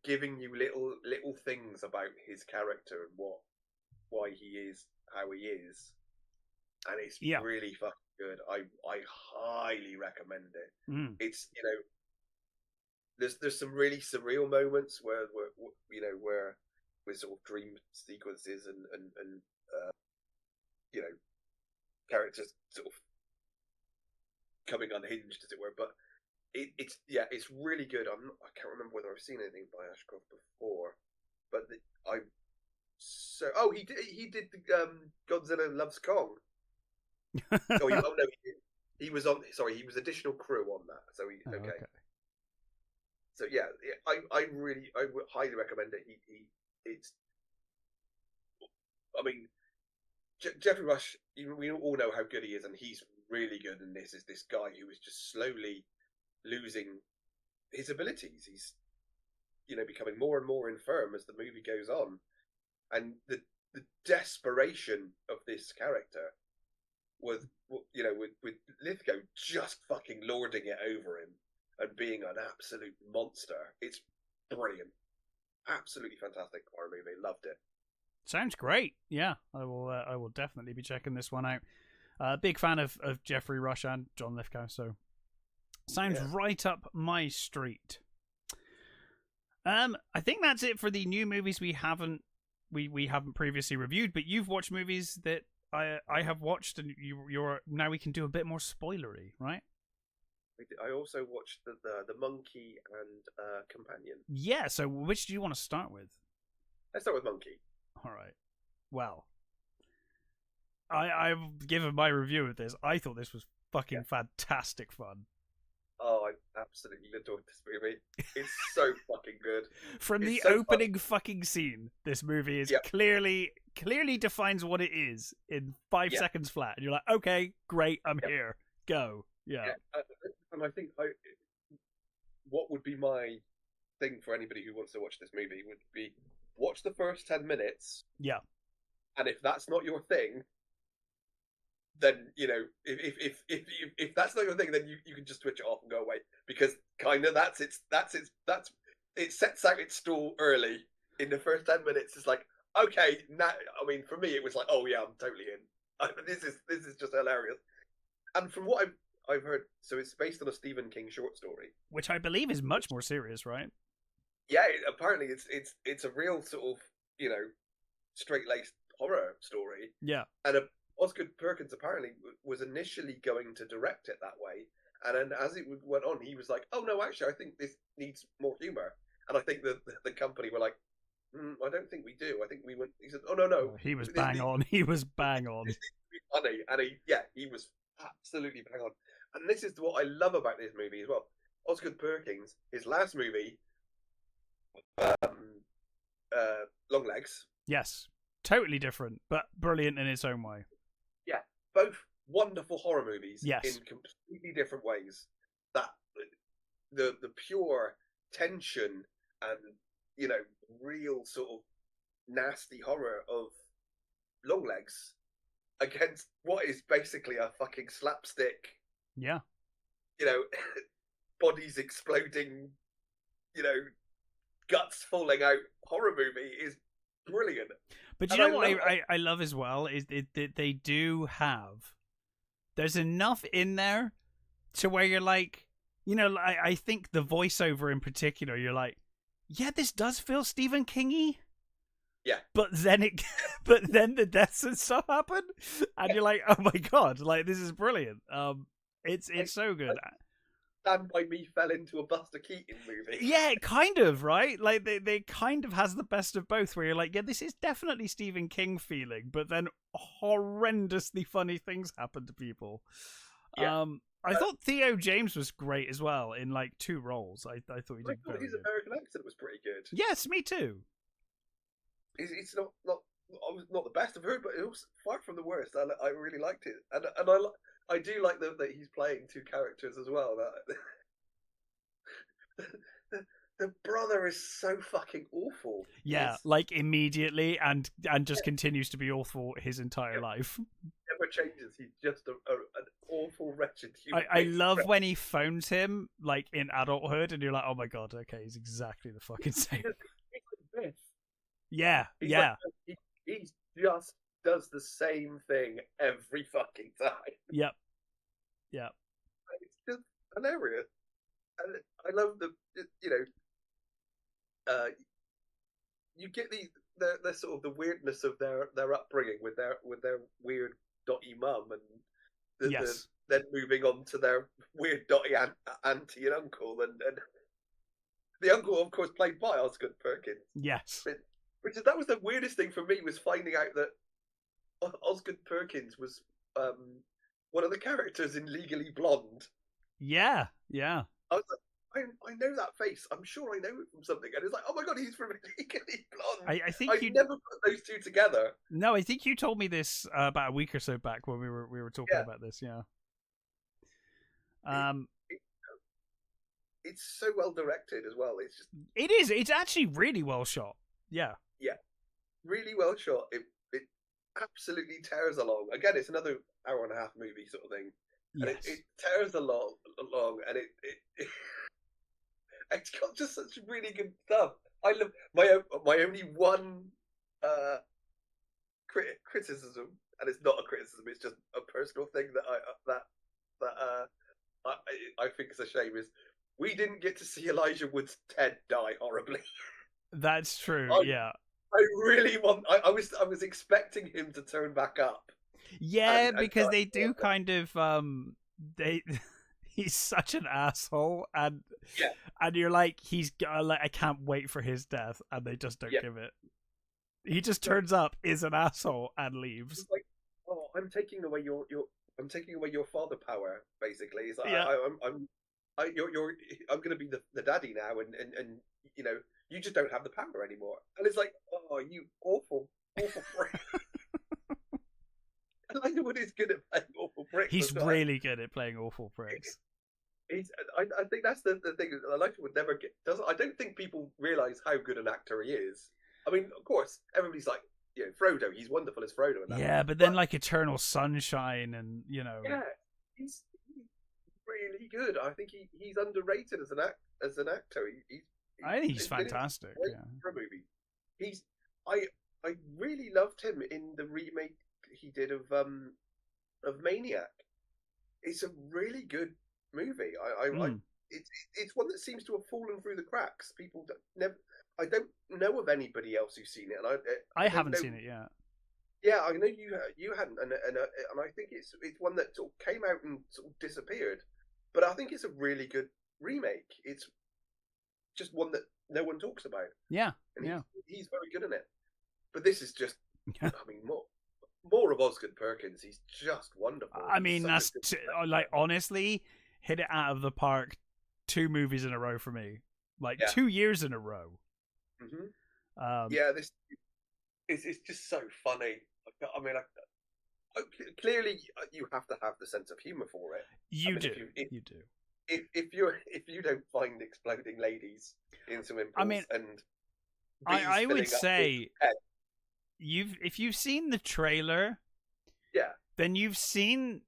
giving you little things about his character and why he is how he is, and it's really fucking good. I highly recommend it. It's there's some really surreal moments where with sort of dream sequences and characters sort of coming unhinged, as it were. But it's really good. I can't remember whether I've seen anything by Ashcroft before, but he did the Godzilla Loves Kong. He was on. Sorry, he was additional crew on that. So okay. So yeah, I would highly recommend it. Geoffrey Rush. We all know how good he is, and he's really good in this. Is this guy who is just slowly losing his abilities? He's becoming more and more infirm as the movie goes on, and the desperation of this character with Lithgow just fucking lording it over him and being an absolute monster. It's brilliant. Absolutely fantastic horror movie. Loved it. Sounds great. Yeah, I will definitely be checking this one out. Big fan of Geoffrey Rush and John Lithgow, so sounds right up my street. I think that's it for the new movies we haven't previously reviewed, but you've watched movies that I have watched, and you're now we can do a bit more spoilery, right? I also watched the Monkey and Companion. Yeah, so which do you want to start with? Let's start with Monkey. All right. Well, I've given my review of this. I thought this was fucking fantastic fun. Oh, I absolutely adored this movie. It's so fucking good. From the opening fucking scene, this movie is clearly defines what it is in 5 seconds flat. And you're like, okay, great, I'm here. Go. Yeah. And I think what would be my thing for anybody who wants to watch this movie would be watch the first 10 minutes. Yeah. And if that's not your thing, then if that's not your thing, then you can just switch it off and go away, because kind of it sets out its stall early in the first 10 minutes. It's like, okay, now I mean, for me it was like, oh yeah, I'm totally in. This is just hilarious. And from what I've heard, so it's based on a Stephen King short story, which I believe is much more serious, right? Yeah, apparently it's a real sort of straight-laced horror story. Yeah, and Oscar Perkins apparently was initially going to direct it that way, and then as it went on, he was like, "Oh no, actually, I think this needs more humor." And I think the company were like, "I don't think we do. I think we went." He said, "Oh no." He was bang on. He was bang on. This needs to be funny, and he was absolutely bang on. And this is what I love about this movie as well. Oscar Perkins, his last movie, Long Legs. Yes, totally different, but brilliant in its own way. Yeah, both wonderful horror movies. Yes. In completely different ways. That the pure tension and, you know, real sort of nasty horror of Longlegs against what is basically a fucking slapstick, Yeah. you know, bodies exploding, you know, guts falling out horror movie is brilliant. But you know what I love as well is that they do have, there's enough in there to where you're like, you know, I think the voiceover in particular, you're like, yeah, this does feel Stephen King-y. Yeah. But then the deaths and stuff happen, and you're like, oh my god, like this is brilliant. It's so good. Stand By Me fell into a Buster Keaton movie. Yeah, kind of, right? Like they kind of has the best of both, where you're like, yeah, this is definitely Stephen King feeling, but then horrendously funny things happen to people. Yeah. I thought Theo James was great as well in like 2 roles. I thought he did very his good. American accent was pretty good. Yes, me too. It's not the best I've heard, but it was far from the worst. I really liked it, and I do like that he's playing 2 characters as well. The brother is so fucking awful. Yeah, like immediately, and just continues to be awful his entire life. Never changes. He's just an awful, wretched human. I love when he phones him like in adulthood, and you're like, oh my god, okay, he's exactly the fucking same. Yeah, yeah. Like, he just does the same thing every fucking time. Yep. It's just hilarious, and I love you get the sort of the weirdness of their upbringing with their weird dotty mum, and then moving on to their weird dotty auntie and uncle, and the uncle, of course, played by Osgood Perkins. Yes. That was the weirdest thing for me, was finding out that Osgood Perkins was one of the characters in Legally Blonde. Yeah. I was like, I know that face. I'm sure I know it from something. And it's like, oh my god, he's from Legally Blonde. I think I never put those 2 together. No, I think you told me this about a week or so back when we were talking about this. Yeah. It's so well directed as well. It's just. It is. It's actually really well shot. Yeah. Yeah, really well shot. It absolutely tears along. Again, it's another hour-and-a-half movie sort of thing. And yes. it tears along, and it's got just such really good stuff. I love my only one criticism, and it's not a criticism; it's just a personal thing that I think is a shame, is we didn't get to see Elijah Wood's Ted die horribly. That's true. Yeah. I really want. I was expecting him to turn back up. Yeah, because they do kind of he's such an asshole, and you're like, I can't wait for his death, and they just don't give it. He just turns up, is an asshole, and leaves. It's like, oh, I'm taking away your father power, basically. It's like, I'm going to be the daddy now, and you know, you just don't have the power anymore. And it's like, oh, you awful prick. Elijah Wood is good at playing awful pricks. He's really good at playing awful pricks. I think that's the thing. Elijah Wood never doesn't. I don't think people realise how good an actor he is. I mean, of course, everybody's like, you know, Frodo. He's wonderful as Frodo. But then like Eternal Sunshine, and you know. Yeah, he's really good. I think he's underrated as an actor. I think he's fantastic. For a movie, I really loved him in the remake he did of Maniac. It's a really good movie. It's one that seems to have fallen through the cracks. People I don't know of anybody else who's seen it, and I haven't seen it yet. Yeah, I know you hadn't, and I think it's one that sort of came out and sort of disappeared. But I think it's a really good remake. It's just one that no one talks about. Yeah, and he's very good in it. But this is just, I mean, more of Osgood Perkins. He's just wonderful. I mean, that's like, honestly, hit it out of the park. 2 movies in a row for me, like 2 years in a row. Mm-hmm. This it's just so funny. I mean, clearly you have to have the sense of humor for it. You do. if you don't find exploding ladies in swimming I pools mean, and bees I would filling up his say head, if you've seen the trailer, yeah, then you've seen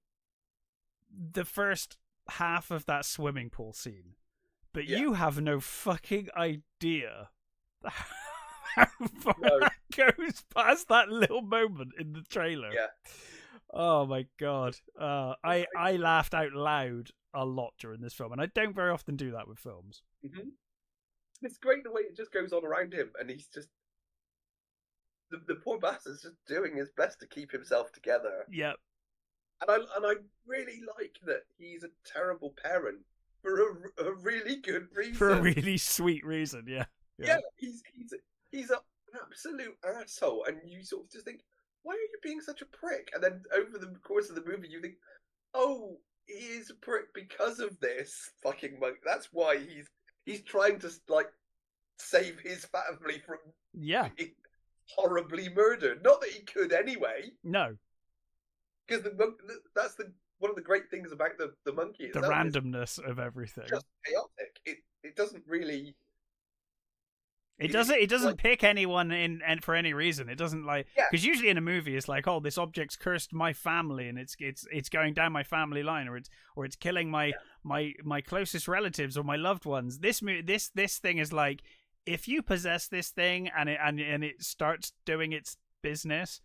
the first half of that swimming pool scene, but yeah, you have no fucking idea how far no, that goes past that little moment in the trailer. yeah. Oh my god. I laughed out loud a lot during this film, and I don't very often do that with films. Mm-hmm. It's great the way it just goes on around him, and he's just the poor bastard's just doing his best to keep himself together. Yep. And I really like that he's a terrible parent for a really good reason. For a really sweet reason, yeah. Yeah, he's an absolute asshole, and you sort of just think, why are you being such a prick? And then over the course of the movie, you think, oh, he is a prick because of this fucking monk. That's why he's trying to like save his family from being horribly murdered. Not that he could anyway. No. Because the monk, that's the one of the great things about the monkey itself. The randomness of everything. Just chaotic. It doesn't really. It doesn't like, pick anyone in and for any reason. It doesn't like because usually in a movie it's like, oh, this object's cursed my family and it's going down my family line, or it's killing my closest relatives or my loved ones. This thing is like, if you possess this thing and it starts doing its business,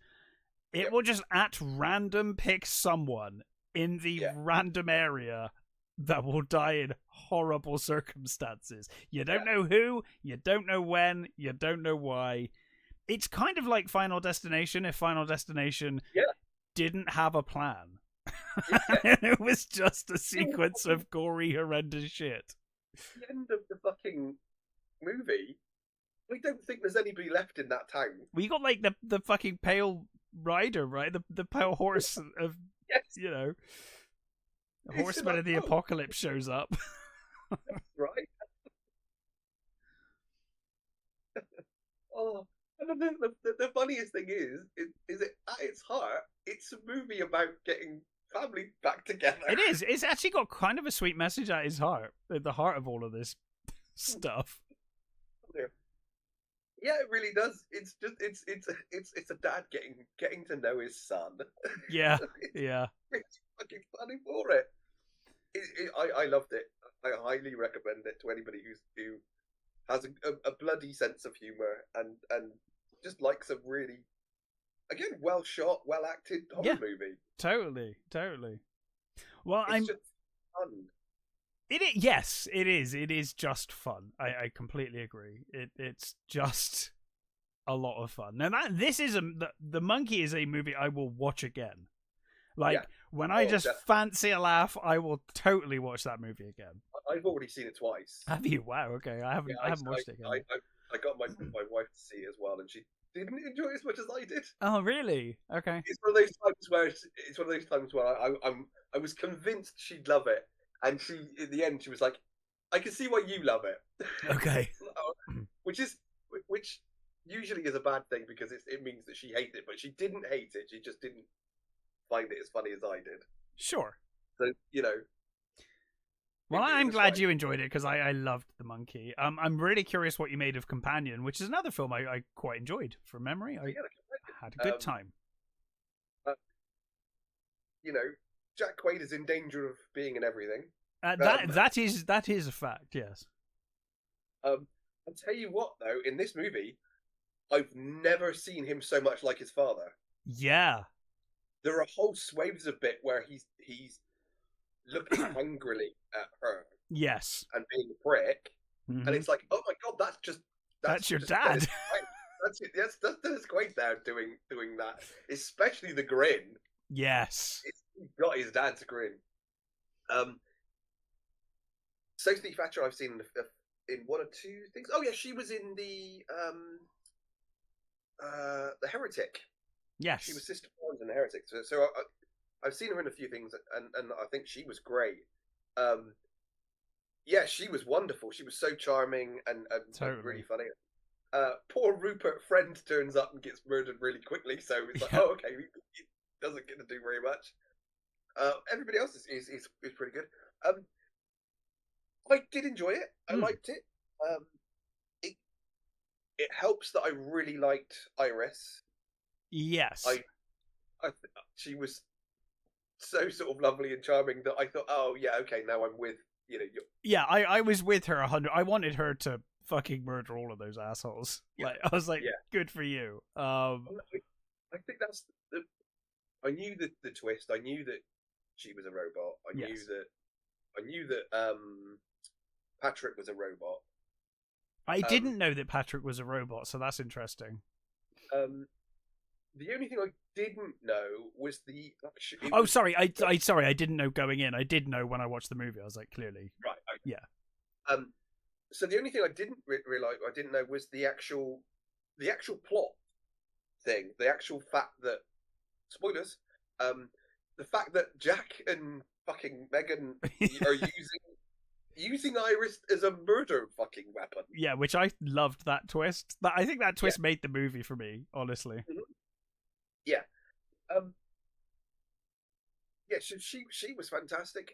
it will just at random pick someone in the random area that will die in horrible circumstances. You don't know who, you don't know when, you don't know why. It's kind of like Final Destination if Final Destination didn't have a plan. And it was just a sequence of gory, horrendous shit. The end of the fucking movie, we don't think there's anybody left in that town. We got like the fucking pale rider, right? The pale horse of, you know... The Horseman of the Apocalypse shows up. Right. Oh, and the funniest thing is it at its heart, it's a movie about getting family back together. It is. It's actually got kind of a sweet message at its heart, at the heart of all of this stuff. Yeah, it really does. It's just it's a dad getting to know his son. Yeah, yeah. It's fucking funny for it. I loved it. I highly recommend it to anybody who has a bloody sense of humor and just likes a really, again, well shot, well acted horror movie. Totally. Well, it's just fun. Yes, it is. It is just fun. I completely agree. It's just a lot of fun. Now this is the Monkey is a movie I will watch again. Like when I just fancy a laugh, I will totally watch that movie again. I've already seen it twice. Have you? Wow. Okay, I haven't watched it again. I got my wife to see it as well, and she didn't enjoy it as much as I did. Oh, really? Okay. It's one of those times where I was convinced she'd love it. And she, in the end, she was like, "I can see why you love it." Okay. which usually is a bad thing because it means that she hated it, but she didn't hate it. She just didn't find it as funny as I did. Sure. So Well, I'm glad you enjoyed it because I loved The Monkey. I'm really curious what you made of Companion, which is another film I quite enjoyed from memory. I had a good time. Jack Quaid is in danger of being in everything. That is a fact. Yes. I'll tell you what, though, in this movie, I've never seen him so much like his father. Yeah. There are whole swathes of bit where he's looking hungrily at her. Yes. And being a prick, and it's like, oh my god, that's your dad. That's it. Yes, that's Quaid there doing that, especially the grin. Yes. He's got his dad's grin. Sophie Thatcher I've seen in one or two things. Oh yeah, she was in the Heretic. Yes. She was Sister Florence in the Heretic. So I've seen her in a few things, and I think she was great. Yeah, she was wonderful. She was so charming and totally. Really funny. Poor Rupert Friend turns up and gets murdered really quickly, so it's like, oh, okay, he doesn't get to do very much. Everybody else is pretty good. I did enjoy it. I liked it. Um, it it helps that I really liked Iris. Yes. She was so sort of lovely and charming that I thought, oh yeah, okay, now I'm with Yeah, I was with her 100. I wanted her to fucking murder all of those assholes. yeah, Like, I was like, yeah. good for you. I think that's the. I knew the twist. I knew that she was a robot. Yes. I knew that Patrick was a robot. I didn't know that Patrick was a robot, so that's interesting. The only thing I didn't know was Sorry. Sorry. I didn't know going in. I did know when I watched the movie. I was like, clearly, right. Okay. Yeah. So the only thing I didn't realize, I didn't know, was the actual plot thing. The actual fact that, spoilers, the fact that Jack and fucking Megan are using Iris as a murder fucking weapon. Yeah, which I loved that twist. I think that twist made the movie for me, honestly. Mm-hmm. Yeah. Yeah, she was fantastic.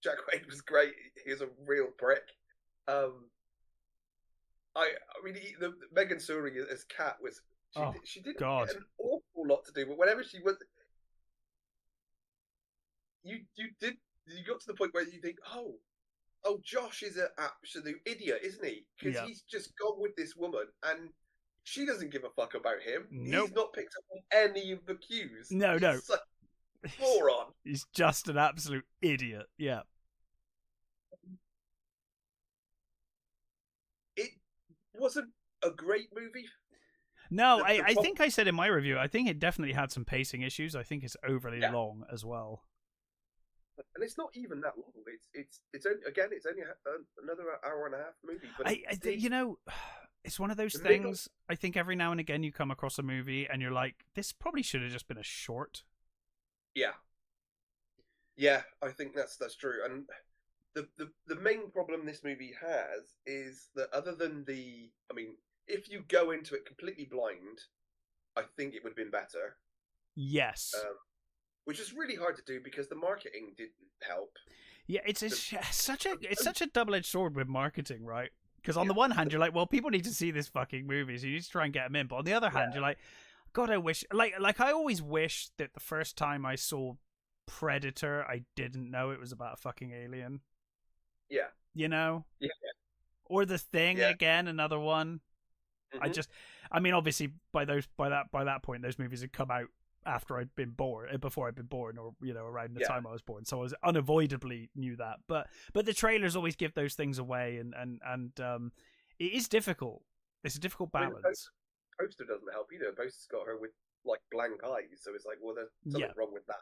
Jack Wade was great. He was a real prick. I mean, the Megan Suri as Kat was. She didn't get an awful lot to do, but whenever she was, you got to the point where you think, oh, Josh is an absolute idiot, isn't he? Because he's just gone with this woman and she doesn't give a fuck about him. Nope. He's not picked up on any of the cues. No. He's such a moron. He's just an absolute idiot. Yeah. It wasn't a great movie. No, I think I said in my review, I think it definitely had some pacing issues. I think it's overly long as well. And it's not even that long. It's only another hour and a half movie. But it's one of those things. I think every now and again you come across a movie and you're like, this probably should have just been a short. Yeah, I think that's true. And the main problem this movie has is that other than if you go into it completely blind, I think it would have been better. Yes. Which is really hard to do because the marketing didn't help. Yeah, it's such a double-edged sword with marketing, right? Because on the one hand, you're like, well, people need to see this fucking movie, so you need to try and get them in. But on the other hand, you're like, God, I wish, like I always wish that the first time I saw Predator, I didn't know it was about a fucking alien. Yeah. You know? Yeah. Or The Thing again, another one. Mm-hmm. Obviously by that point, those movies had come out after I'd been born, before I'd been born, or around the time I was born, so I was unavoidably knew that. But the trailers always give those things away, and it is difficult. It's a difficult balance. The poster doesn't help either. The poster's got her with like blank eyes, so it's like, well, there's something wrong with that,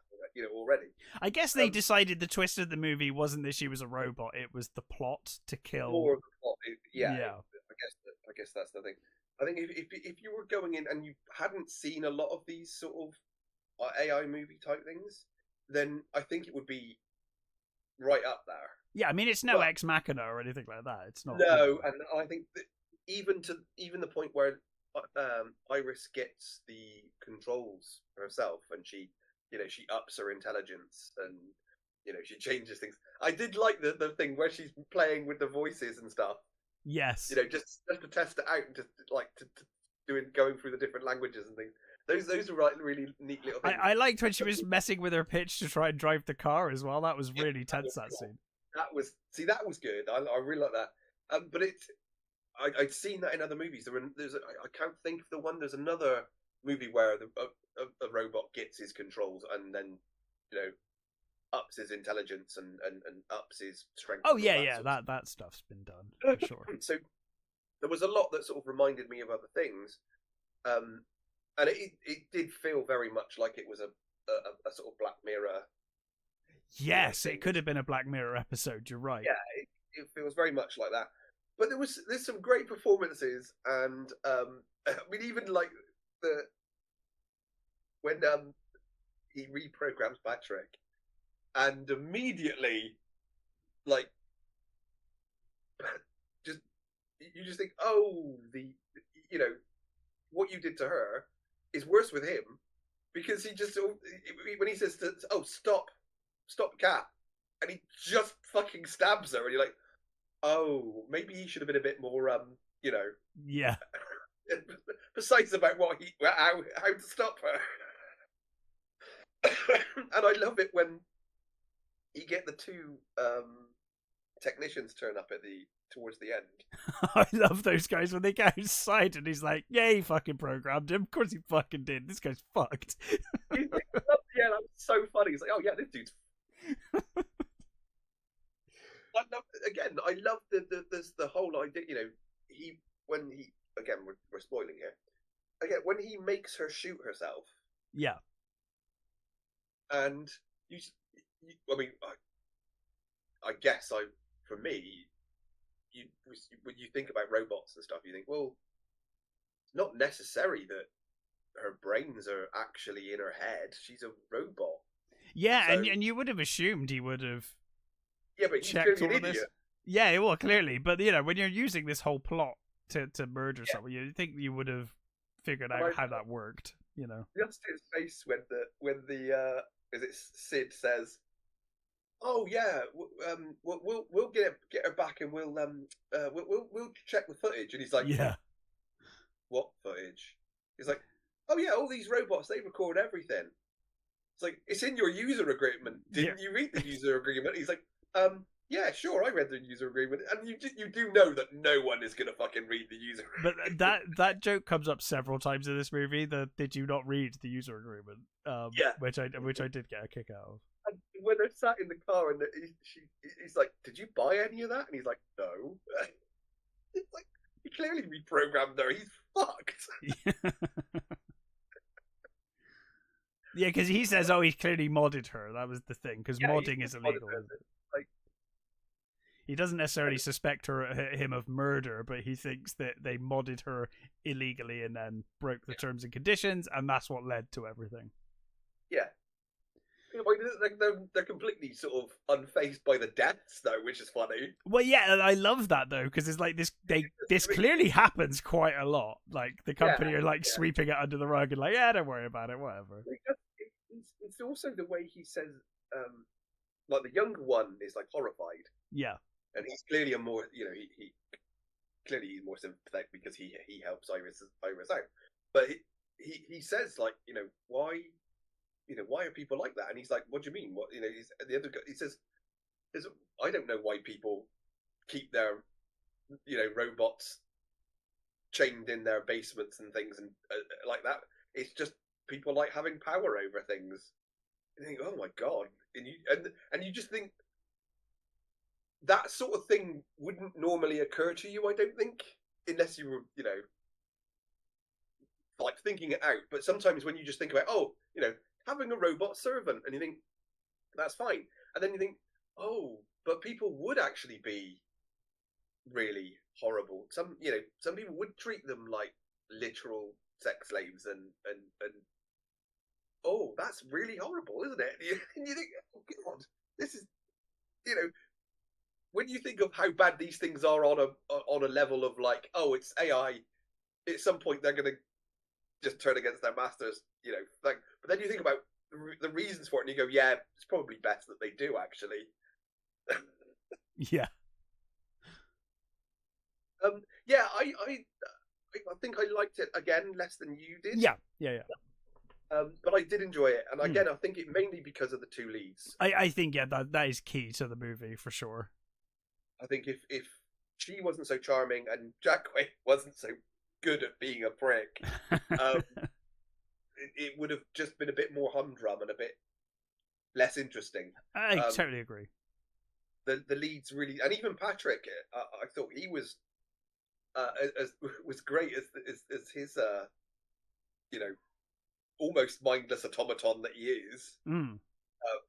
already. I guess they decided the twist of the movie wasn't that she was a robot; it was the plot to kill. More of the plot, I guess that's the thing. I think if you were going in and you hadn't seen a lot of these sort of AI movie type things, then I think it would be right up there. Yeah, I mean, it's no Ex Machina or anything like that. It's not. No, and I think that even the point where Iris gets the controls herself, and she ups her intelligence, and she changes things. I did like the thing where she's playing with the voices and stuff. Yes. Just to test it out, and just like to going through the different languages and things. Those are really neat little things. I liked when she was messing with her pitch to try and drive the car as well. That was really tense. That scene. That was good. I really like that. But I'd seen that in other movies. I can't think of the one. There's another movie where a robot gets his controls and then ups his intelligence and ups his strength. Oh yeah. That stuff's been done for sure. So there was a lot that sort of reminded me of other things. And it did feel very much like it was a sort of Black Mirror. Yes, it could have been a Black Mirror episode. You're right. Yeah, it feels very much like that. But there's some great performances, and even like when he reprograms Patrick, and immediately, like, you just think, oh, what you did to her is worse with him, because he just when he says stop Cat, and he just fucking stabs her, and you're like, oh, maybe he should have been a bit more, Yeah. precise about how to stop her. And I love it when you get the two technicians turn up towards the end. I love those guys when they get outside and he's like, yeah, he fucking programmed him. Of course he fucking did. This guy's fucked. Yeah, that was so funny. He's like, oh yeah, this dude's. I love the whole idea. Again, we're spoiling here. Again, when he makes her shoot herself. Yeah. And I mean, I guess for me, when you think about robots and stuff, you think, well, it's not necessary that her brains are actually in her head. She's a robot. Yeah, so, and you would have assumed he would have. Yeah, but he's clearly an idiot. Yeah, well, clearly, but when you're using this whole plot to murder someone, you think you would have figured out how that worked. Just his face when the is it Sid says, "Oh yeah, we'll get her back and we'll check the footage," and he's like, "Yeah, what footage?" He's like, "Oh yeah, all these robots, they record everything." It's like, it's in your user agreement. Didn't you read the user agreement? He's like, yeah, sure, I read the user agreement, and you do know that no one is gonna fucking read the user agreement. But that joke comes up several times in this movie. That did you not read the user agreement? Which I did get a kick out of. And when they're sat in the car and he's like, "Did you buy any of that?" And he's like, "No." It's like, he clearly reprogrammed her. He's fucked. Yeah, because he says, "Oh, he clearly modded her." That was the thing, because modding is illegal. He doesn't necessarily suspect him of murder, but he thinks that they modded her illegally and then broke the terms and conditions, and that's what led to everything. Yeah. They're completely sort of unfazed by the deaths, though, which is funny. Well, yeah, and I love that, though, because it's like this clearly happens quite a lot. Like, the company are sweeping it under the rug and like, yeah, don't worry about it, whatever. It's also the way he says, like, the younger one is like horrified. Yeah. And he's clearly more, he clearly he's more sympathetic because he helps Iris out. But he says, like, why are people like that? And he's like, what do you mean? What, he's at the end of he says, I don't know why people keep their, robots chained in their basements and things and like that. It's just people like having power over things. And you think, oh my God. And you just think, that sort of thing wouldn't normally occur to you, I don't think, unless you were, like thinking it out. But sometimes when you just think about, having a robot servant, and you think, that's fine. And then you think, oh, but people would actually be really horrible. Some people would treat them like literal sex slaves and oh, that's really horrible, isn't it? And you think, oh God, this is, when you think of how bad these things are on a level of like, oh, it's AI, at some point they're going to just turn against their masters, like. But then you think about the reasons for it, and you go, yeah, it's probably best that they do actually. Yeah. Yeah, I think I liked it again less than you did. Yeah. But I did enjoy it, and again, I think it mainly because of the two leads. I think that is key to the movie for sure. I think if she wasn't so charming and Jackway wasn't so good at being a prick, it would have just been a bit more humdrum and a bit less interesting. I totally agree. The leads really, and even Patrick, I thought he was was great as his almost mindless automaton that he is.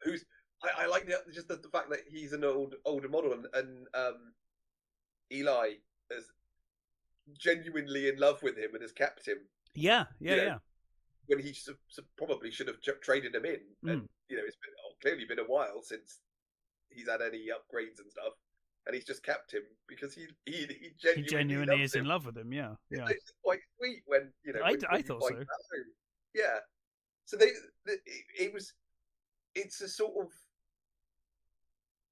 Who's I like just the fact that he's an older model, and Eli is genuinely in love with him and has kept him. Yeah. When he probably should have traded him in, and it's clearly been a while since he's had any upgrades and stuff, and he's just kept him because he genuinely is in love with him. Yeah. It's quite sweet when I thought so. Yeah. So it's a sort of,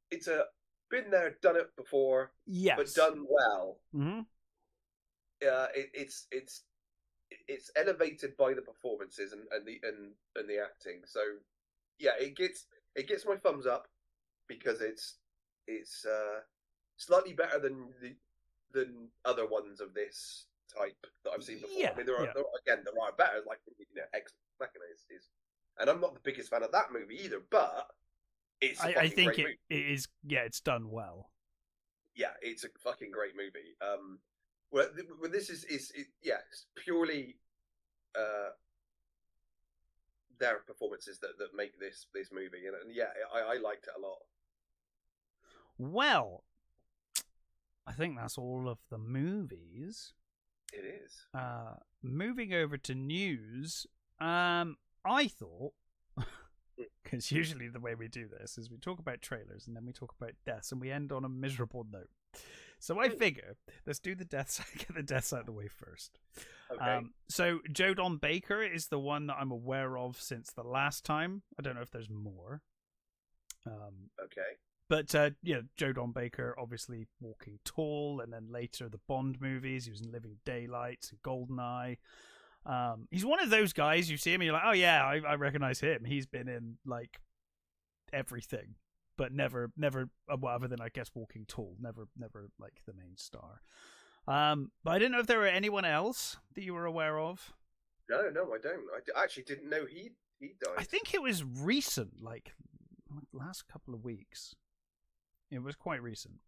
it's a been there, done it before, yes, but done well. Mm-hmm. It's elevated by the performances and the acting. So yeah, it gets my thumbs up because it's slightly better than other ones of this type that I've seen before. Yeah, I mean, there are better, like Ex Machina is, and I'm not the biggest fan of that movie either, but it's I think great movie. It is. Yeah, it's done well. Yeah, it's a fucking great movie. Well, this is it's purely their performances that make this movie, and yeah, I liked it a lot. Well, I think that's all of the movies. It is. Moving over to news, I thought, because usually the way we do this is we talk about trailers and then we talk about deaths and we end on a miserable note. So I figure let's do the deaths, get the deaths out of the way first. Okay. So Joe Don Baker is the one that I'm aware of since the last time. I don't know if there's more. Okay. But Joe Don Baker, obviously Walking Tall, and then later the Bond movies. He was in Living Daylights and Goldeneye. He's one of those guys, you see him and you're like, oh yeah, I recognize him. He's been in like everything, but never other than I guess Walking Tall. Never like the main star. But I didn't know if there were anyone else that you were aware of. No, I don't. I actually didn't know he died. I think it was recent, like last couple of weeks. It was quite recent.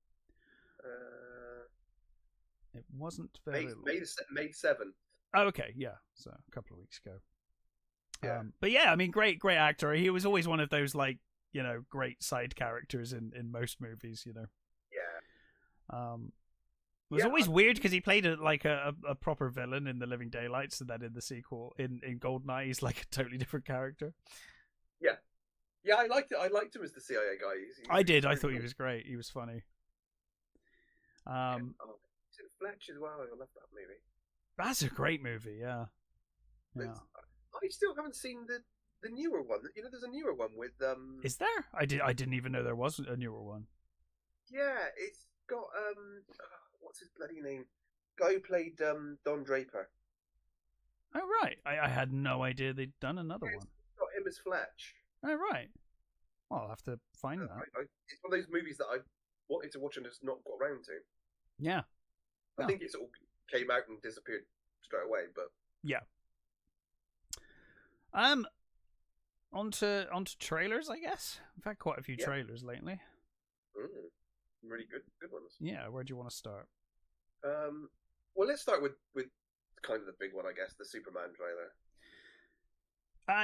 It wasn't very May 7th. Oh, okay, yeah. So a couple of weeks ago. Yeah. But yeah, I mean, great actor. He was always one of those like great side characters in most movies. Yeah. It was always weird because he played a proper villain in The Living Daylights, and then in the sequel in Goldeneye, he's like a totally different character. Yeah. Yeah, I liked it. I liked him as the CIA guy. I did. I thought he was great. He was funny. Fletch as well. I love that movie. That's a great movie. Yeah. I still haven't seen the newer one. There's a newer one with Is there? I didn't even know there was a newer one. Yeah, it's got what's his bloody name? Guy who played Don Draper. Oh right, I had no idea they'd done another one. It's got him as Fletch. Oh right. Well, I'll have to find that. It's one of those movies that I wanted to watch and just not got around to. Yeah. I think it all came out and disappeared straight away, but yeah. Onto trailers, I guess. I've had quite a few trailers lately. Really good ones. Yeah, where do you want to start? Well, let's start with kind of the big one, I guess, the Superman trailer.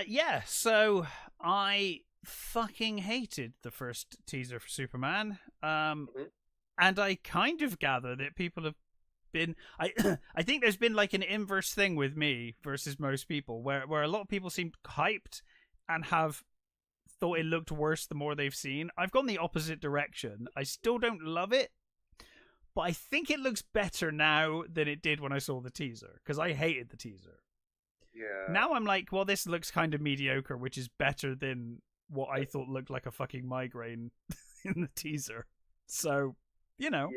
Yeah, so I fucking hated the first teaser for Superman. And I kind of gather that people have been I think there's been like an inverse thing with me versus most people where a lot of people seem hyped and have thought it looked worse the more they've seen. I've gone the opposite direction. I still don't love it, but I think it looks better now than it did when I saw the teaser, because I hated the teaser. Yeah. Now I'm like, well, this looks kind of mediocre, which is better than what I thought looked like a fucking migraine in the teaser. So, Yeah.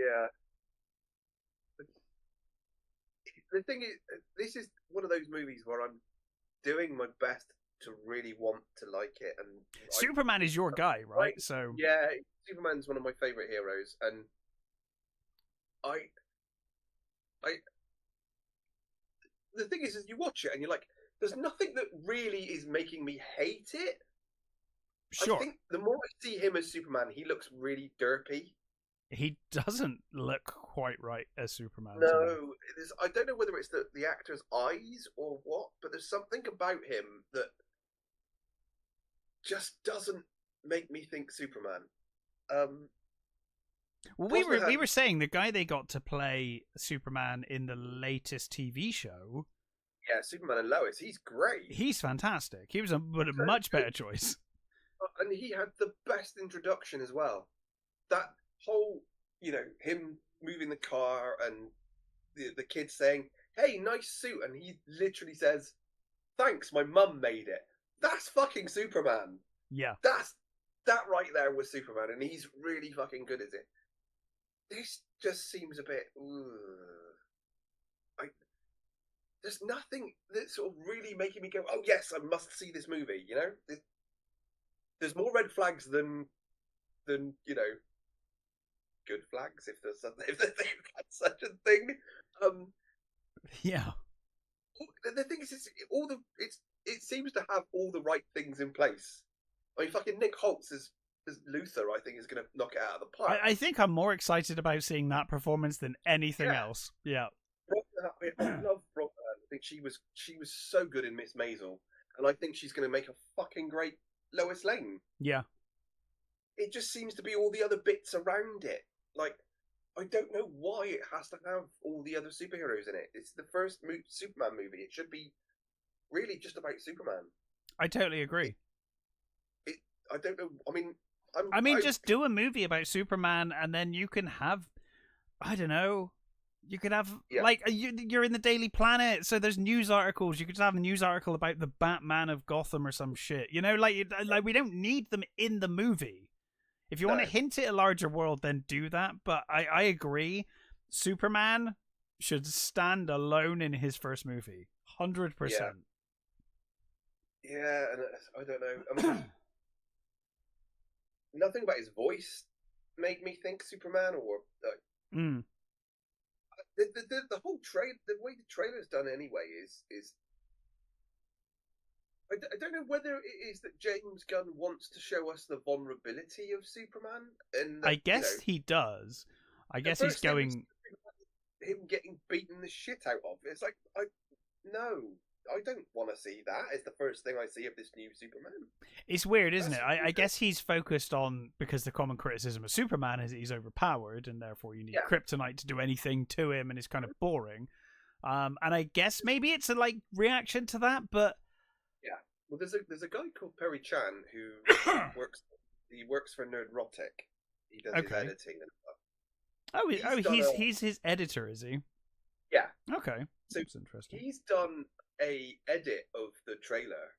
The thing is, this is one of those movies where I'm doing my best to really want to like it, and Superman is your guy, right? So yeah, Superman's one of my favorite heroes, and the thing is you watch it and you're like, there's nothing that really is making me hate it. Sure. I think the more I see him as Superman, he looks really derpy. He doesn't look quite right as Superman. No, I don't know whether it's the actor's eyes or what, but there's something about him that just doesn't make me think Superman. Well, we were saying the guy they got to play Superman in the latest TV show. Yeah, Superman and Lois. He's great. He's fantastic. He was a much better choice. And he had the best introduction as well. That whole, him moving the car and the kid saying, "Hey, nice suit," and he literally says, "Thanks, my mum made it." That's fucking Superman. Yeah. That's that right there was Superman, and he's really fucking good at it. This just seems a bit. There's nothing that's sort of really making me go, "Oh yes, I must see this movie." You know, there's more red flags than good flags, if there's such a thing. Yeah. The thing is, it seems to have all the right things in place. I mean, fucking Nick Holtz as Luther, I think, is going to knock it out of the park. I think I'm more excited about seeing that performance than anything else. Yeah. I love Brooke. I think she was so good in Miss Maisel, and I think she's going to make a fucking great Lois Lane. Yeah. It just seems to be all the other bits around it. Like, I don't know why it has to have all the other superheroes in it. It's the first Superman movie. It should be really just about Superman. I totally agree. I don't know. I mean, just do a movie about Superman, and then you can have, I don't know, you could have like you're in the Daily Planet, so there's news articles. You could just have a news article about the Batman of Gotham or some shit. You know, like we don't need them in the movie. If you want to hint at a larger world, then do that. But I agree, Superman should stand alone in his first movie, 100%. Yeah, and I don't know. I mean, nothing about his voice made me think Superman or the whole trailer. The way the trailer's done anyway is I don't know whether it is that James Gunn wants to show us the vulnerability of Superman, and I guess he does. I guess he's going him getting beaten the shit out of. It's like no. I don't want to see that. It's the first thing I see of this new Superman. It's weird, isn't it? I guess he's focused on, because the common criticism of Superman is that he's overpowered, and therefore you need kryptonite to do anything to him, and it's kind of boring. And I guess maybe it's a reaction to that, but well, there's a guy called Perry Chan who works for Nerdrotic. He does his editing and stuff. He's his editor, is he? Yeah. Okay. So that's interesting. He's done a edit of the trailer,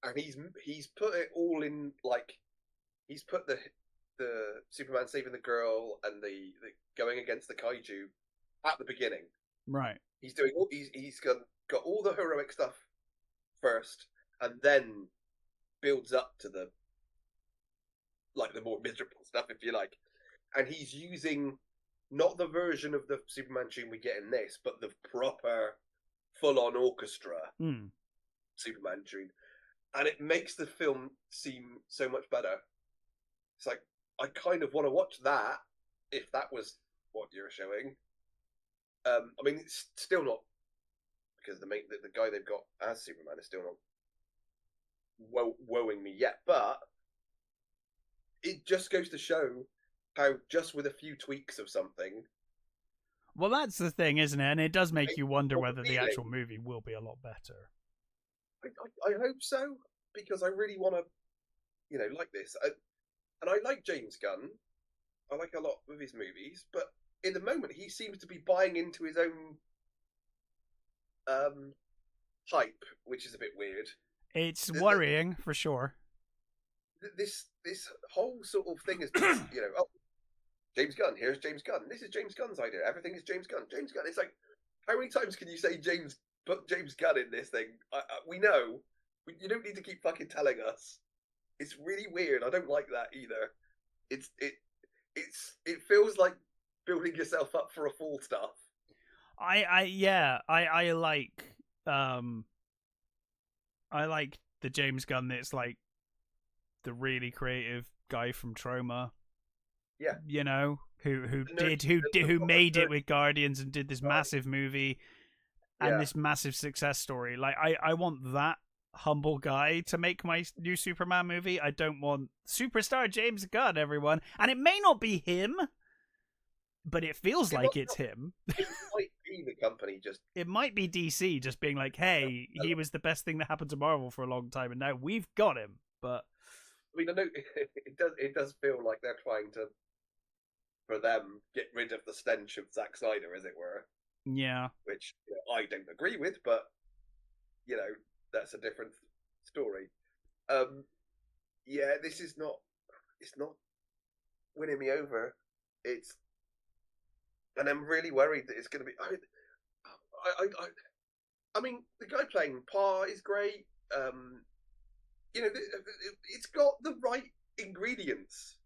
and he's put it all in, he's put the Superman saving the girl and the going against the kaiju at the beginning. Right. He's doing he's got all the heroic stuff first, and then builds up to the more miserable stuff, if you like. And he's using not the version of the Superman tune we get in this, but the proper full-on orchestra Superman tune, and it makes the film seem so much better. It's like, I kind of want to watch that if that was what you were showing. I mean, it's still not, because the guy they've got as Superman is still not woeing me yet, but it just goes to show how just with a few tweaks of something. Well, that's the thing, isn't it? And it does make you wonder whether the actual movie will be a lot better. I hope so, because I really want to, like this. And I like James Gunn. I like a lot of his movies, but in the moment, he seems to be buying into his own hype, which is a bit weird. It's worrying, for sure. This whole sort of thing has been, James Gunn, here's James Gunn. This is James Gunn's idea. Everything is James Gunn. James Gunn. It's like, how many times can you say put James Gunn in this thing? We know. You don't need to keep fucking telling us. It's really weird. I don't like that either. It feels like building yourself up for a fall stuff. I like the James Gunn that's like the really creative guy from Troma. Yeah, who made it with Guardians and did this massive movie and this massive success story. Like, I want that humble guy to make my new Superman movie. I don't want superstar James Gunn, everyone. And it may not be him, but it feels like it's him. It might be the company just. It might be DC just being like, hey, he was the best thing that happened to Marvel for a long time, and now we've got him. But I mean, I know it does feel like they're trying to, for them, get rid of the stench of Zack Snyder, as it were. Yeah. Which I don't agree with, but that's a different story. This is not. it's not winning me over. And I'm really worried that it's going to be. I mean, the guy playing Pa is great. You know, it's got the right ingredients,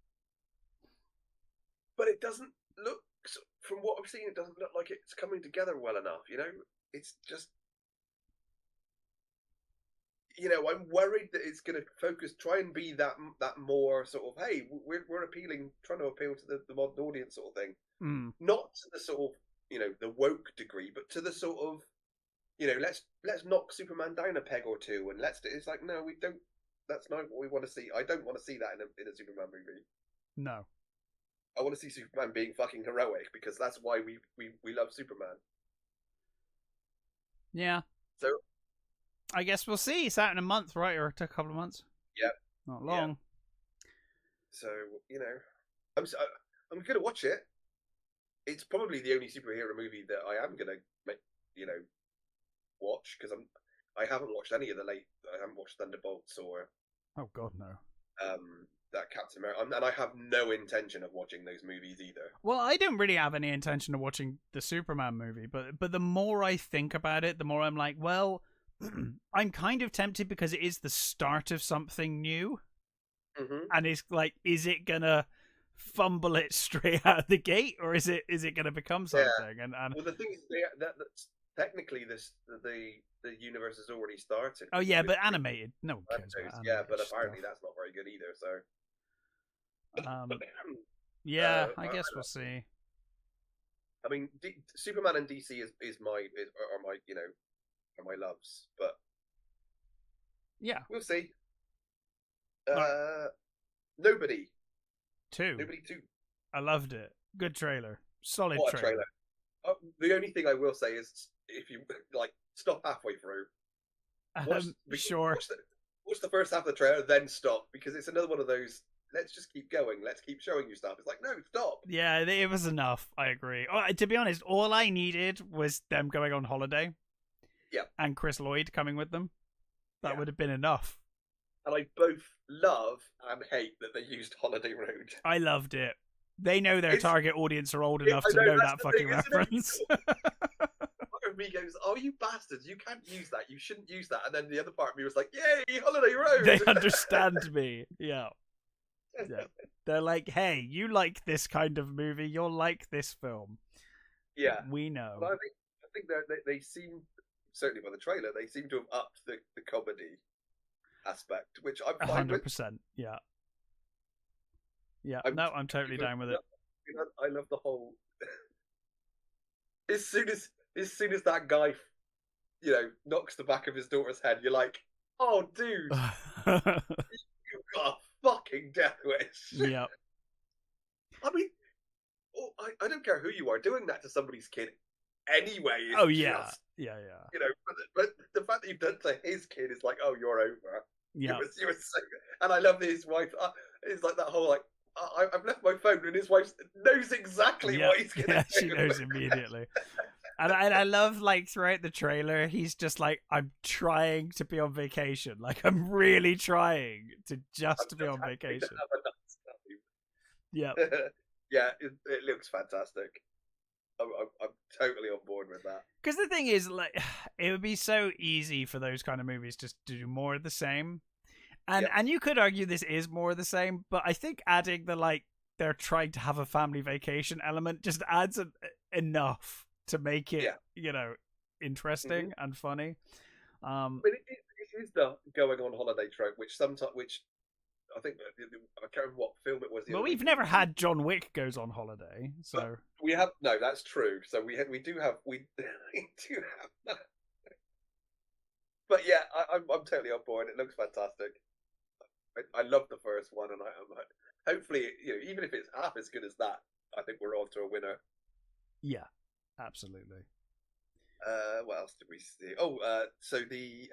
but it doesn't look. From what I've seen, it doesn't look like it's coming together well enough. You know, it's just. You know, I'm worried that it's going to try and be that more sort of, hey, we're trying to appeal to the modern audience sort of thing, not to the sort of, you know, the woke degree, but to the sort of, you know, let's knock Superman down a peg or two, and it's like, no, we don't. That's not what we want to see. I don't want to see that in a Superman movie. No, I want to see Superman being fucking heroic because that's why we love Superman. Yeah. So. I guess we'll see. It's out in a month, right? Or a couple of months. Yeah. Not long. Yeah. So, you know, I'm going to watch it. It's probably the only superhero movie that I am going to, you know, watch because I haven't watched any of I haven't watched Thunderbolts or. Oh God, no. That Captain America, and I have no intention of watching those movies either. Well, I don't really have any intention of watching the Superman movie, but the more I think about it, the more I'm like, well. I'm kind of tempted because it is the start of something new, and it's like, is it gonna fumble it straight out of the gate, or is it gonna become something? Yeah. And well, the thing is, that's technically the universe has already started. Oh yeah, but animated, no one cares about animated yeah, but apparently stuff. that's not very good either. So, yeah, I guess we'll see. I mean, Superman and DC are my you know. Are my loves, but yeah, we'll see. Nobody 2. Nobody 2. I loved it. Good trailer. Solid trailer. The only thing I will say is, if you like, stop halfway through. Sure. Watch the first half of the trailer, then stop, because it's another one of those. Let's just keep going. Let's keep showing you stuff. It's like, no, stop. Yeah, it was enough. I agree. To be honest, all I needed was them going on holiday. Yeah. And Chris Lloyd coming with them. That would have been enough. And I both love and hate that they used Holiday Road. I loved it. They know their target audience are old enough to know that fucking reference. Part of me goes, oh, you bastards, you can't use that. You shouldn't use that. And then the other part of me was like, yay, Holiday Road. They understand me. Yeah. Yeah. They're like, hey, you like this kind of movie. You'll like this film. Yeah. We know. But I think they seem... Certainly by the trailer, they seem to have upped the comedy aspect, which I'm fine 100%. With. Yeah. Yeah. I'm totally down with it. I love the whole. as soon as that guy, you know, knocks the back of his daughter's head, you're like, oh, dude, you've got a fucking death wish. Yeah. I mean, I don't care who you are, doing that to somebody's kid. Anyway, yeah. You know, but the fact that you've done to his kid is like, oh, you're over. Yeah, you were so good. And I love that his wife. It's like that whole like, I've left my phone, and his wife knows exactly what he's going to do. Yeah, she knows immediately. And I love, like, throughout the trailer, he's just like, I'm trying to be on vacation. Like, I'm really trying to just be on vacation. Yeah, yeah, it looks fantastic. I'm totally on board with that. Because the thing is, like, it would be so easy for those kind of movies just to do more of the same. And you could argue this is more of the same, but I think adding the, like, they're trying to have a family vacation element just adds enough to make it, you know, interesting and funny. But it is the going on holiday trope, which I think, I can't remember what film it was. Well, we've never had John Wick goes on holiday, so but we have. No, that's true. So we do have that. But yeah, I'm totally on board. It looks fantastic. I love the first one, and I'm hopefully, you know, even if it's half as good as that, I think we're on to a winner. Yeah, absolutely. What else did we see? Oh, so the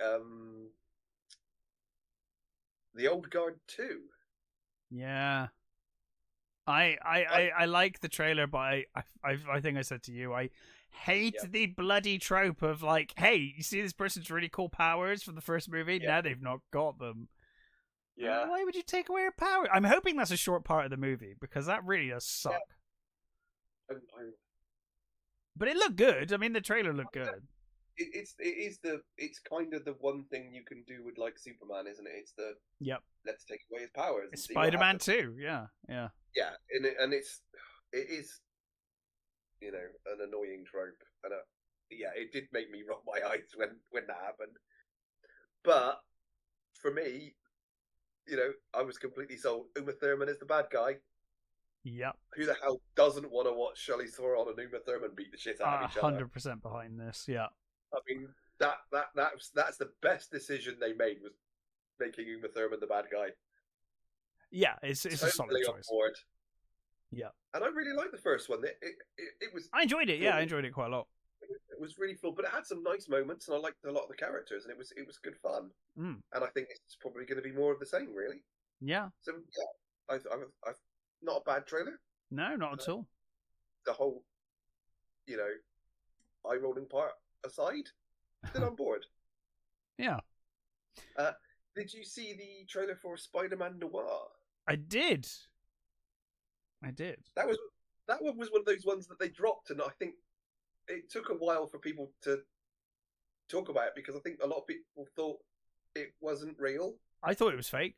Old Guard 2. Yeah. I like the trailer, but I think I said to you, I hate the bloody trope of, like, hey, you see this person's really cool powers from the first movie? Now they've not got them. Yeah. Why would you take away her power? I'm hoping that's a short part of the movie because that really does suck. Yeah. But it looked good. I mean, the trailer looked good. It's kind of the one thing you can do with like Superman, isn't it? It's the let's take away his powers. It's Spider-Man too. Yeah. Yeah, and it is, you know, an annoying trope, and it did make me roll my eyes when that happened. But for me, you know, I was completely sold. Uma Thurman is the bad guy. Yep. Who the hell doesn't want to watch Charlize Theron and Uma Thurman beat the shit out of each other? 100% behind this. Yeah. I mean, that's the best decision they made, was making Uma Thurman the bad guy. Yeah, it's totally a solid choice. On board. Yeah, and I really liked the first one. It was. I enjoyed it. Yeah, I enjoyed it quite a lot. It was really fun, but it had some nice moments, and I liked a lot of the characters, and it was good fun. And I think it's probably going to be more of the same, really. Yeah. So yeah, I've not a bad trailer. No, not at all. The whole, you know, eye rolling part aside, still on board. Yeah. Did you see the trailer for Spider-Man Noir? I did. That one was one of those ones that they dropped, and I think it took a while for people to talk about it because I think a lot of people thought it wasn't real. I thought it was fake.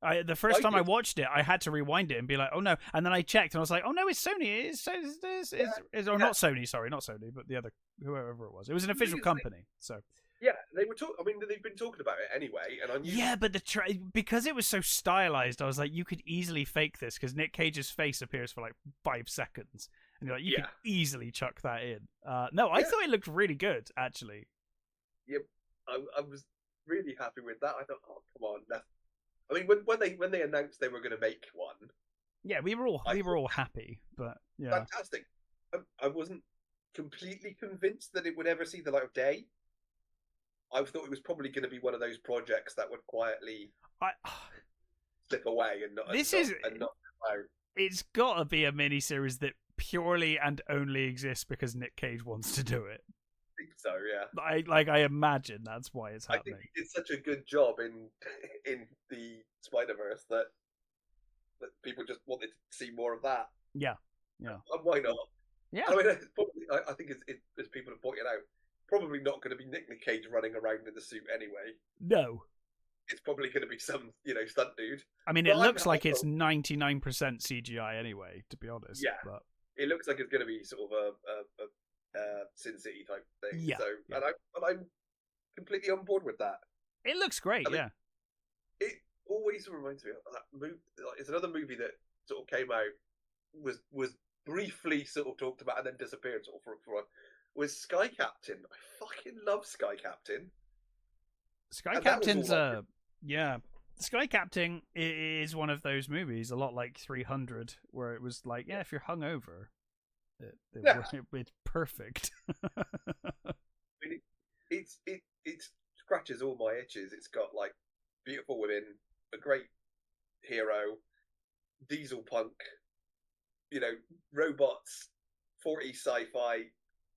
The first time I watched it, I had to rewind it and be like, "Oh no!" And then I checked, and I was like, "Oh no, it's Sony. It's not Sony. Sorry, not Sony, but the other whoever it was. It was an official company." So yeah, they were talking. I mean, they've been talking about it anyway, and I knew. Yeah, but because it was so stylized, I was like, you could easily fake this because Nick Cage's face appears for like 5 seconds, and you're like, you could easily chuck that in. No, I thought it looked really good, actually. Yep, I was really happy with that. I thought, oh come on, I mean, when they announced they were going to make one, yeah, we were all happy, but yeah, fantastic. I wasn't completely convinced that it would ever see the light of day. I thought it was probably going to be one of those projects that would quietly slip away and not. It's got to be a miniseries that purely and only exists because Nick Cage wants to do it. I think so, yeah. I imagine that's why it's happening. I think he did such a good job in the Spider-Verse that people just wanted to see more of that. Yeah. And why not? Yeah. I mean, I think as people have pointed out, probably not going to be Nick Cage running around in the suit anyway. No. It's probably going to be some, stunt dude. I mean, it looks like it's 99% CGI anyway, to be honest. Yeah. But it looks like it's going to be sort of a Sin City type thing. Yeah. So, yeah. And I'm completely on board with that. It looks great, I mean, it always reminds me of that movie. It's another movie that sort of came out, was briefly sort of talked about and then disappeared sort of for was Sky Captain. I fucking love Sky Captain. Sky Captain's Sky Captain is one of those movies, a lot like 300, where it was like, if you're hungover, it's perfect. I mean, it scratches all my itches. It's got like beautiful women, a great hero, diesel punk, robots, 40s sci-fi.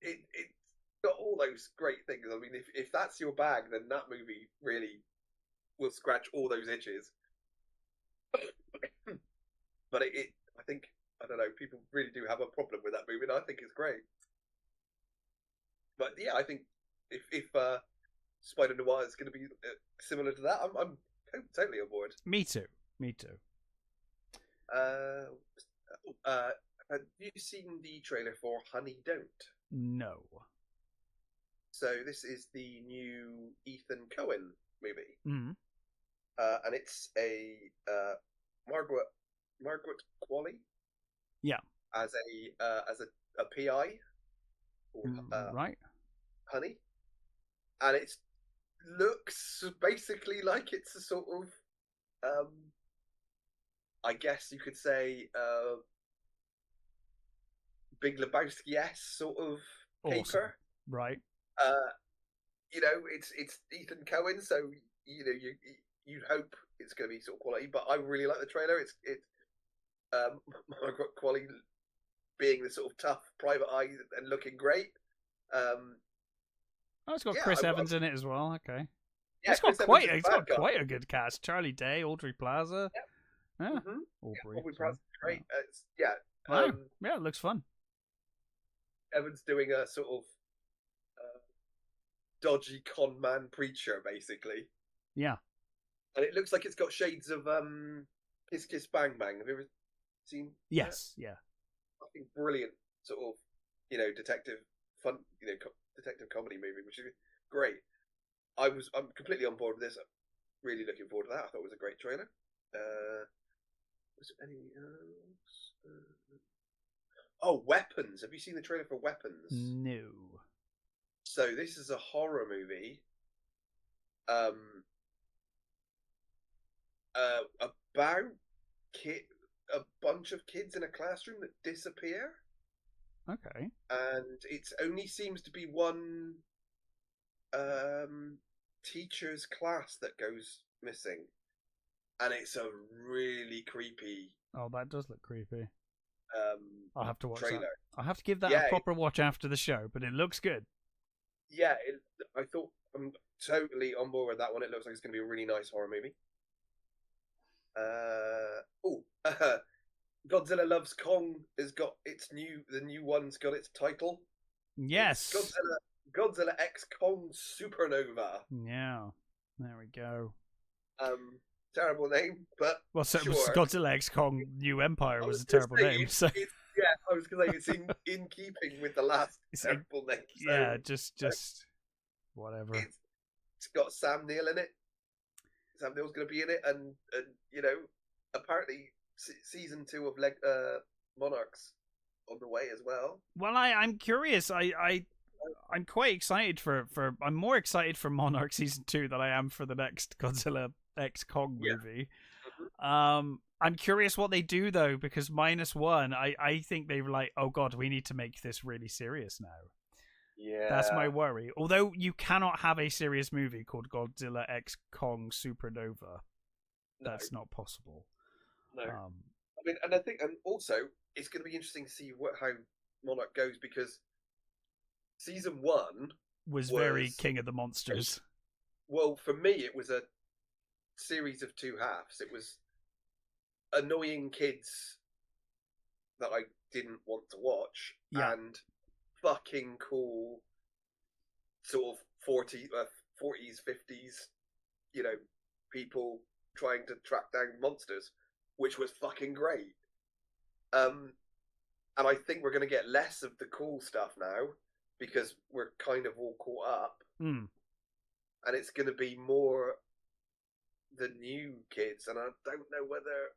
It's got all those great things. I mean, if that's your bag, then that movie really will scratch all those itches. But I think, I don't know, people really do have a problem with that movie, and I think it's great. But yeah, I think if Spider Noir is going to be similar to that, I'm totally on board. Me too. Have you seen the trailer for Honey Don't? No. So this is the new Ethan Coen movie, mm-hmm. And it's a Margaret Qualley, as a PI, right, Honey, and it looks basically like it's a sort of, I guess you could say, Big Lebowski-esque sort of caper, right? It's Ethan Coen, so you'd hope it's going to be sort of quality. But I really like the trailer. It's Margaret Qualley being the sort of tough private eye and looking great. It's got Chris Evans in it as well. Okay. Yeah, It's got Chris Evans quite is it's the got bad guy. quite a good cast. Charlie Day, Audrey Plaza. Yeah. Yeah. Mm-hmm. Aubrey. Aubrey Plaza, great. Yeah. Yeah, it looks fun. Evans doing a sort of dodgy con man preacher, basically. Yeah. And it looks like it's got shades of Kiss Kiss Bang Bang. Have you ever seen? Yes. Yeah. Fucking brilliant sort of, detective fun, detective comedy movie, which is great. I'm completely on board with this. I'm really looking forward to that. I thought it was a great trailer. Was there any else? Oh, Weapons. Have you seen the trailer for Weapons? No. So this is a horror movie. About a bunch of kids in a classroom that disappear. Okay. And it only seems to be one teacher's class that goes missing. And it's a really creepy. Oh, that does look creepy. I'll have to watch trailer. that. I'll have to give that a proper watch after the show, but it looks good. Yeah, I thought I'm totally on board with that one. It looks like it's going to be a really nice horror movie. Godzilla Loves Kong has got the new one's got its title. Yes. It's Godzilla X Kong Supernova. Yeah. There we go. Terrible name, but so sure. Godzilla X Kong New Empire was a terrible name. So I was going to say it's in keeping with the last terrible name. So, yeah, just whatever. It's got Sam Neill in it. Sam Neill's going to be in it, and apparently season 2 of Monarchs on the way as well. Well, I'm curious. I'm quite excited for I'm more excited for Monarch season 2 than I am for the next Godzilla X Kong movie. Yeah. I'm curious what they do though, because -1, I think they were like, oh god, we need to make this really serious now. Yeah, that's my worry. Although you cannot have a serious movie called Godzilla X Kong Supernova. That's not possible. No. I mean, and I think, and also it's going to be interesting to see how Monarch goes, because season 1 was very King of the Monsters. Well, for me, it was a series of 2 halves. It was annoying kids that I didn't want to watch, and fucking cool sort of 40s, 50s, people trying to track down monsters, which was fucking great. And I think we're going to get less of the cool stuff now, because we're kind of all caught up. And it's going to be more the new kids, and I don't know whether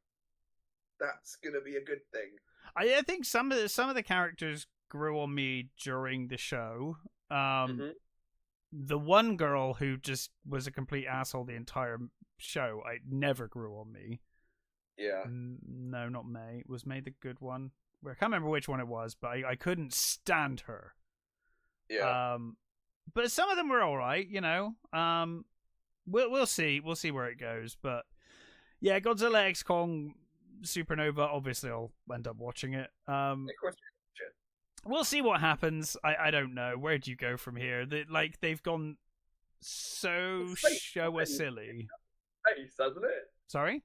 that's going to be a good thing. I think some of the characters grew on me during the show. The one girl who just was a complete asshole the entire show, I never grew on me. Yeah. No, not May. Was May the good one? I can't remember which one it was, but I couldn't stand her. Yeah. But some of them were all right, We'll see. We'll see where it goes. But yeah, Godzilla X Kong Supernova. Obviously, I'll end up watching it. Of course. We'll see what happens. I don't know. Where do you go from here? They've gone so show us silly. Space, hasn't it? Sorry?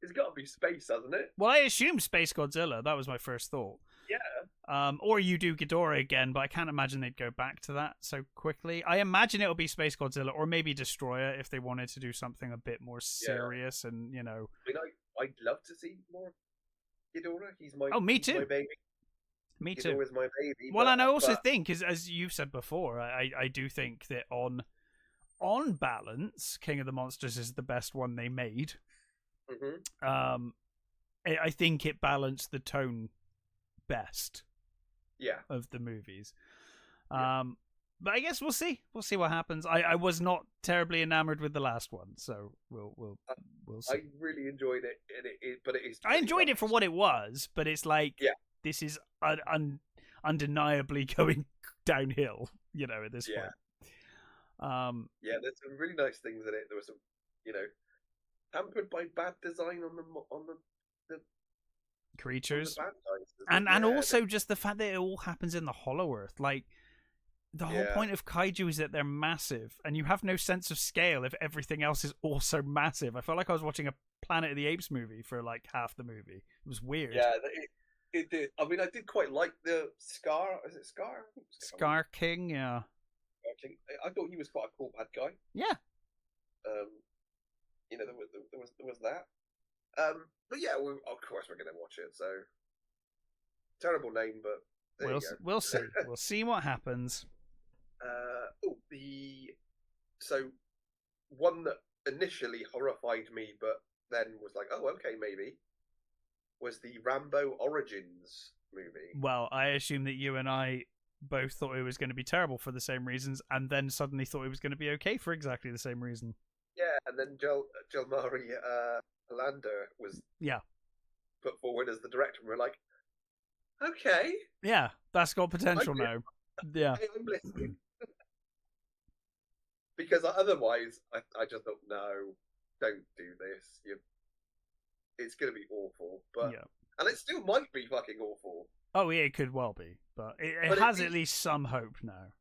It's got to be space, hasn't it? Well, I assumed Space Godzilla. That was my first thought. Yeah. Or you do Ghidorah again, but I can't imagine they'd go back to that so quickly. I imagine it'll be Space Godzilla, or maybe Destroyer if they wanted to do something a bit more serious and, I mean, I'd love to see more Ghidorah. He's my me too. My baby. Me too. Ghidorah's my baby. Well, and I also think, as you've said before, I do think that on balance, King of the Monsters is the best one they made. I think it balanced the tone best. Of the movies. But I guess we'll see. We'll see what happens. I was not terribly enamored with the last one, so we'll see. I really enjoyed it, but it is. I enjoyed it for what it was, but it's like this is undeniably going downhill. At this point. There's some really nice things in it. There was some, hampered by bad design on the creatures, on the bad guys, and also just the fact that it all happens in the Hollow Earth. Like, the whole point of kaiju is that they're massive, and you have no sense of scale if everything else is also massive. I felt like I was watching a Planet of the Apes movie for like half the movie. It was weird. Yeah, it did. I mean, I did quite like the Scar. Is it Scar? Scar King, yeah. I thought he was quite a cool bad guy. Yeah. You know, there was that. But yeah, of course we're gonna watch it. So terrible name, but we'll see. We'll see what happens. So one that initially horrified me, but then was like, oh, okay, maybe, was the Rambo Origins movie. Well, I assume that you and I both thought it was going to be terrible for the same reasons, and then suddenly thought it was going to be okay for exactly the same reason. Yeah, and then Jelmari Lander was put forward as the director, and we're like, okay. Yeah, that's got potential now. Yeah. I'm listening. Because otherwise, I just thought, no, don't do this. It's going to be awful. But and it still might be fucking awful. Oh, yeah, it could well be. But it has at least some hope now.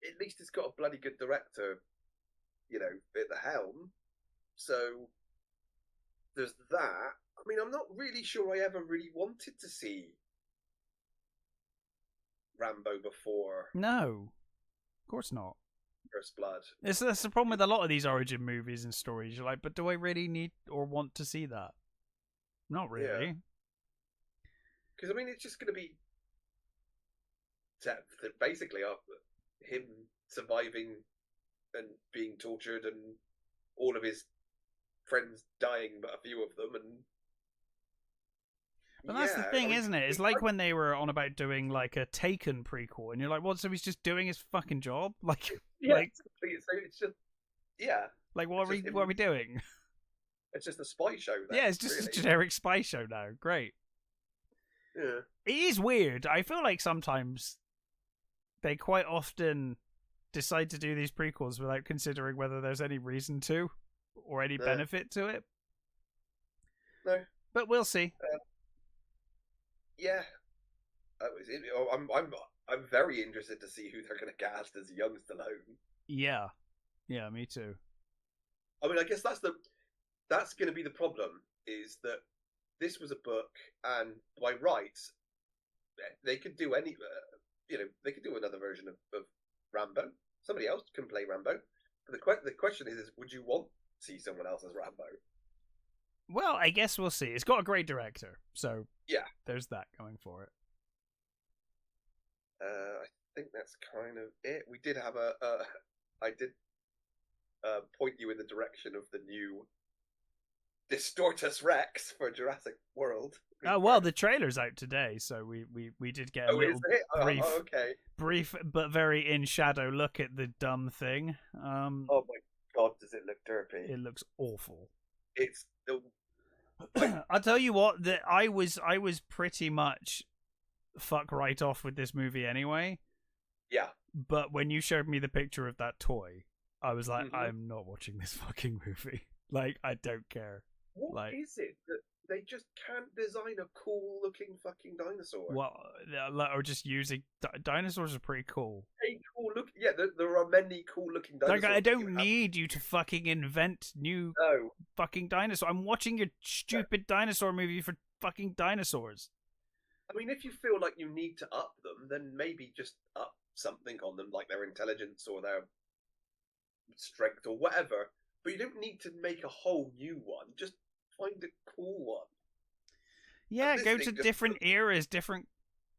At least it's got a bloody good director, you know, at the helm. So there's that. I mean, I'm not really sure I ever really wanted to see Rambo before. No, of course not. First Blood. That's the problem with a lot of these origin movies and stories. You're like, but do I really need or want to see that? Not really. Because, I mean, it's just going to be basically him surviving and being tortured and all of his friends dying, but a few of them. And but that's the thing, isn't it? It's like when they were on about doing like a Taken prequel, and you're like, what? So he's just doing his fucking job? Like, it's just like what are we doing? It's just a spy show. Then, yeah, it's just a generic spy show now. Great. Yeah, it is weird. I feel like sometimes they quite often decide to do these prequels without considering whether there's any reason to or any benefit to it. No, but we'll see. Yeah, I'm very interested to see who they're going to cast as young Stallone. Yeah, me too. I mean, I guess that's going to be the problem, is that this was a book, and by rights, they could do they could do another version of Rambo. Somebody else can play Rambo. But the question is, would you want to see someone else as Rambo? Well, I guess we'll see. It's got a great director, so there's that going for it. I think that's kind of it. We did have I did point you in the direction of the new Distortus Rex for Jurassic World. Oh well, the trailer's out today, so we did get a little brief but very in shadow look at the dumb thing. Oh my god, does it look derpy? It looks awful. It's I'll tell you what, that I was pretty much fuck right off with this movie anyway. Yeah. But when you showed me the picture of that toy, I was like, I'm not watching this fucking movie. Like, I don't care. What is it that they just can't design a cool looking fucking dinosaur? Well, or just using dinosaurs are pretty cool. Hey, cool look. Yeah, there are many cool looking dinosaurs. Like, I don't need you to fucking invent new fucking dinosaurs. I'm watching your stupid dinosaur movie for fucking dinosaurs. I mean, if you feel like you need to up them, then maybe just up something on them, like their intelligence or their strength or whatever. But you don't need to make a whole new one. Just find a cool one. Yeah, go to different eras, different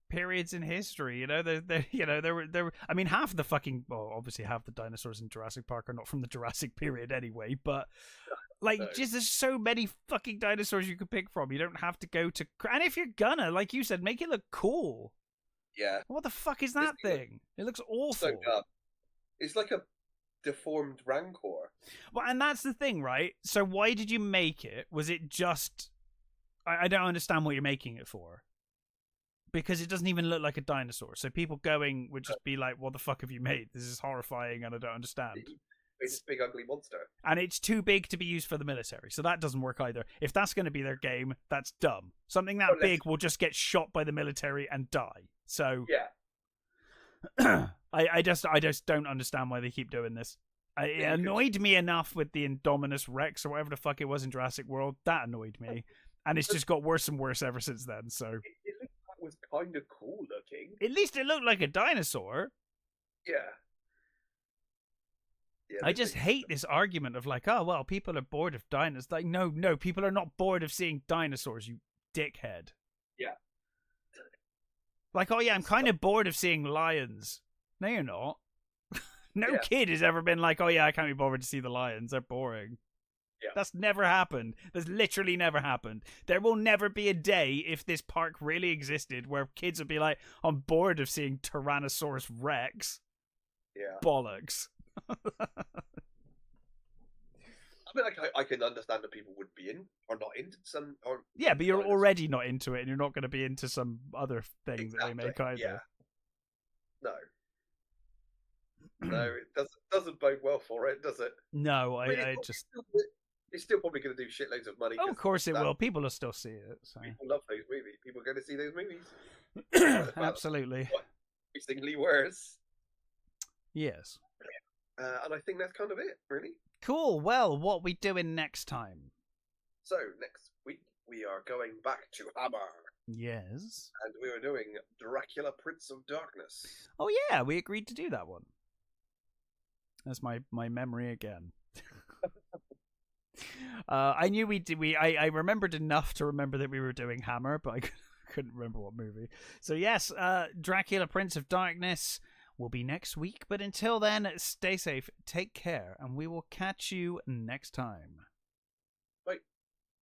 periods in history. You know, there were. I mean, obviously half the dinosaurs in Jurassic Park are not from the Jurassic period anyway. But just there's so many fucking dinosaurs you could pick from. You don't have to go to. And if you're gonna, like you said, make it look cool. Yeah. What the fuck is that thing? It looks awful. So dumb. It's like a deformed Rancor. Well, and that's the thing, right? So why did you make it? Was it just... I don't understand what you're making it for. Because it doesn't even look like a dinosaur. So people going would just be like, what the fuck have you made? This is horrifying and I don't understand. It's a big ugly monster. And it's too big to be used for the military. So that doesn't work either. If that's going to be their game, that's dumb. Something that big will just get shot by the military and die. So... I just don't understand why they keep doing this. It annoyed me enough with the Indominus Rex or whatever the fuck it was in Jurassic World. That annoyed me. And it's just got worse and worse ever since then, so... It looked like it was kind of cool looking. At least it looked like a dinosaur. Yeah. I just hate this argument of like, oh, well, people are bored of dinosaurs. Like, no, people are not bored of seeing dinosaurs, you dickhead. Yeah. Like, oh, yeah, I'm kind of bored of seeing lions. No, you're not. No kid has ever been like, oh, yeah, I can't be bothered to see the lions. They're boring. Yeah. That's never happened. That's literally never happened. There will never be a day, if this park really existed, where kids would be like, I'm bored of seeing Tyrannosaurus Rex. Yeah. Bollocks. I mean, like, I can understand that people would be in or not into some. Or yeah, but you're already not into it, and you're not going to be into some other thing that they make either. Yeah. No, it doesn't bode well for it, does it? No, I just. It's still probably going to do shitloads of money. Oh, of course it will. People will still see it. So. People love those movies. People are going to see those movies. Absolutely. Increasingly worse. Yes. And I think that's kind of it, really. Cool. Well, what are we doing next time? So, next week, we are going back to Hammer. Yes. And we are doing Dracula, Prince of Darkness. Oh, yeah. We agreed to do that one. That's my memory again. I knew we did. I remembered enough to remember that we were doing Hammer, but I couldn't remember what movie. So, yes, Dracula, Prince of Darkness will be next week. But until then, stay safe, take care, and we will catch you next time.